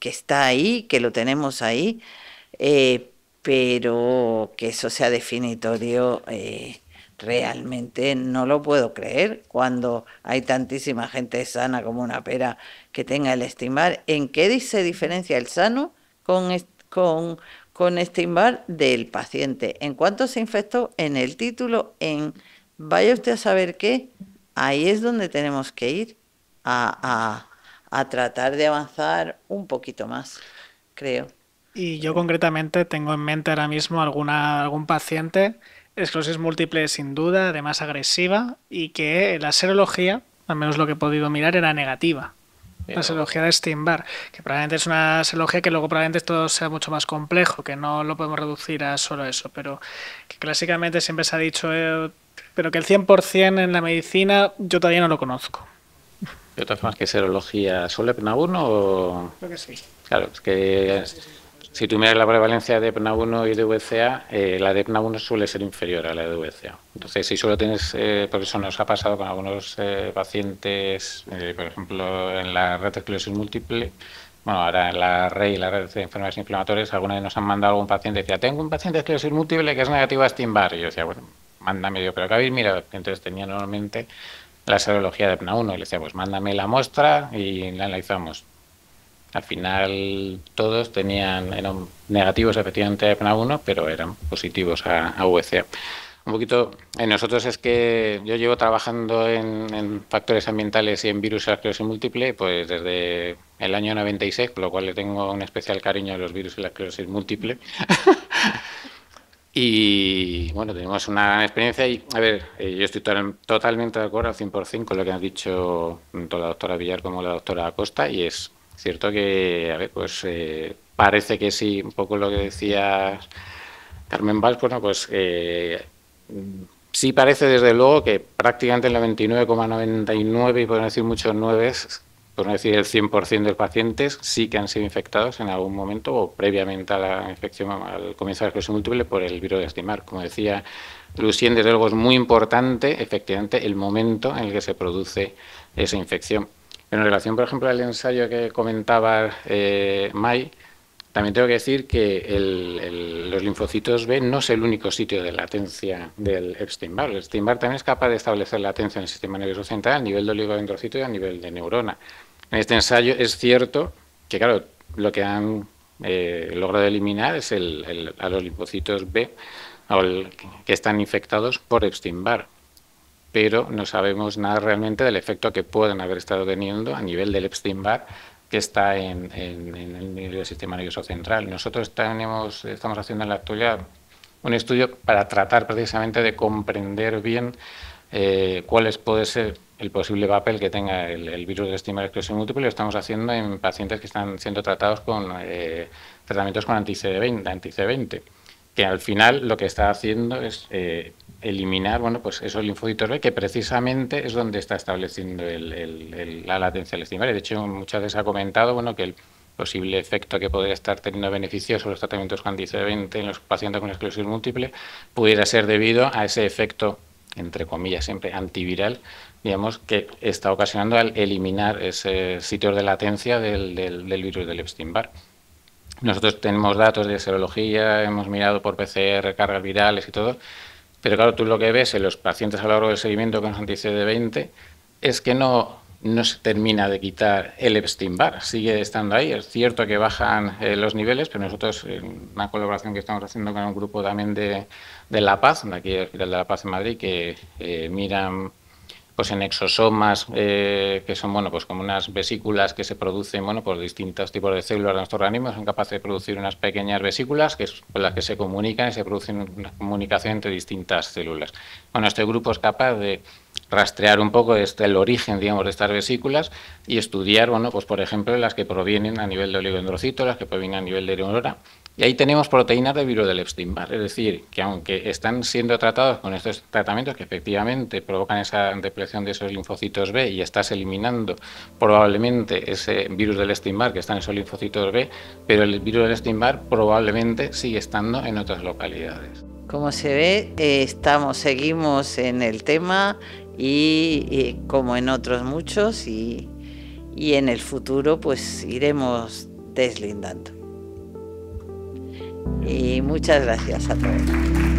está ahí, que lo tenemos ahí, pero que eso sea definitorio, realmente no lo puedo creer cuando hay tantísima gente sana como una pera que tenga el Epstein-Barr. ¿En qué se diferencia el sano con Epstein-Barr del paciente? ¿En cuánto se infectó? En el título, en vaya usted a saber qué. Ahí es donde tenemos que ir a tratar de avanzar un poquito más, creo. Y yo concretamente tengo en mente ahora mismo algún paciente, esclerosis múltiple sin duda, además agresiva, y que la serología, al menos lo que he podido mirar, era negativa. La serología de Epstein-Barr, que probablemente es una serología que luego probablemente todo sea mucho más complejo, que no lo podemos reducir a solo eso, pero que clásicamente siempre se ha dicho, pero que el 100% en la medicina yo todavía no lo conozco. ¿De todas formas, qué serología? ¿Solo EPNA1 o...? Creo que sí. Claro, es que si tú miras la prevalencia de EPNA1 y de VCA, la de EPNA1 suele ser inferior a la de VCA. Entonces, si solo tienes, por eso nos ha pasado con algunos pacientes, por ejemplo, en la red de esclerosis múltiple, bueno, ahora en la REI, la red de enfermedades inflamatorias, alguna vez nos han mandado algún paciente y decía, tengo un paciente de esclerosis múltiple que es negativo a Epstein-Barr. Y yo decía, bueno, mándame yo, pero acá habéis mirado. Entonces tenía normalmente la serología de EPNA1 y le decía, pues mándame la muestra y la analizamos. Al final todos eran negativos efectivamente a EPNA1, pero eran positivos a VCA. Un poquito, en nosotros es que yo llevo trabajando en factores ambientales y en virus de la esclerosis múltiple pues desde el año 96, por lo cual le tengo un especial cariño a los virus de la esclerosis múltiple. Y bueno, tenemos una experiencia y, a ver, yo estoy totalmente de acuerdo al 100% con lo que han dicho tanto la doctora Villar como la doctora Acosta, y es cierto que, a ver, pues parece que sí, un poco lo que decía Carmen Valls, bueno, pues sí parece desde luego que prácticamente el 99,99 y por no decir muchos nueves, por no decir el 100% de los pacientes, sí que han sido infectados en algún momento o previamente a la infección, al comienzo de la esclerosis múltiple por el virus de Epstein-Barr. Como decía Lucien, desde luego es muy importante, efectivamente, el momento en el que se produce esa infección. Pero en relación, por ejemplo, al ensayo que comentaba Mai, también tengo que decir que los linfocitos B no es el único sitio de latencia del Epstein-Barr. El Epstein-Barr también es capaz de establecer latencia en el sistema nervioso central a nivel de oligodendrocito y a nivel de neurona. En este ensayo es cierto que, claro, lo que han logrado eliminar es a los linfocitos B que están infectados por Epstein-Barr, pero no sabemos nada realmente del efecto que pueden haber estado teniendo a nivel del Epstein-Barr que está en el sistema nervioso central. Nosotros estamos haciendo en la actualidad un estudio para tratar precisamente de comprender bien cuál puede ser el posible papel que tenga el virus de Epstein-Barr esclerosis múltiple. Lo estamos haciendo en pacientes que están siendo tratados con tratamientos con anti-CD20, que al final lo que está haciendo es eliminar, bueno, pues esos linfocitos B, que precisamente es donde está estableciendo la latencia del Epstein-Barr. De hecho, muchas veces ha comentado, bueno, que posible efecto que podría estar teniendo beneficioso los tratamientos anti-CD20 en los pacientes con esclerosis múltiple pudiera ser debido a ese efecto, entre comillas, siempre antiviral, digamos, que está ocasionando al eliminar ese sitio de latencia del virus del Epstein-Barr. Nosotros tenemos datos de serología, hemos mirado por PCR, cargas virales y todo, pero claro, tú lo que ves en los pacientes a lo largo del seguimiento con anti-CD20 es que no se termina de quitar el Epstein-Barr, sigue estando ahí. Es cierto que bajan los niveles, pero nosotros, en una colaboración que estamos haciendo con un grupo también de La Paz, de aquí del Hospital de La Paz en Madrid, que miran pues en exosomas, que son bueno, pues como unas vesículas que se producen bueno, por distintos tipos de células de nuestro organismo, son capaces de producir unas pequeñas vesículas que es con las que se comunican y se producen una comunicación entre distintas células. Bueno, este grupo es capaz de rastrear un poco el origen, digamos, de estas vesículas y estudiar, bueno, pues por ejemplo, las que provienen a nivel de oligodendrocitos, las que provienen a nivel de neurona. Y ahí tenemos proteínas del virus del Epstein-Barr, es decir, que aunque están siendo tratados con estos tratamientos que efectivamente provocan esa depleción de esos linfocitos B y estás eliminando probablemente ese virus del Epstein-Barr que está en esos linfocitos B, pero el virus del Epstein-Barr probablemente sigue estando en otras localidades. Como se ve, seguimos en el tema y como en otros muchos y en el futuro pues iremos deslindando. Y muchas gracias a todos.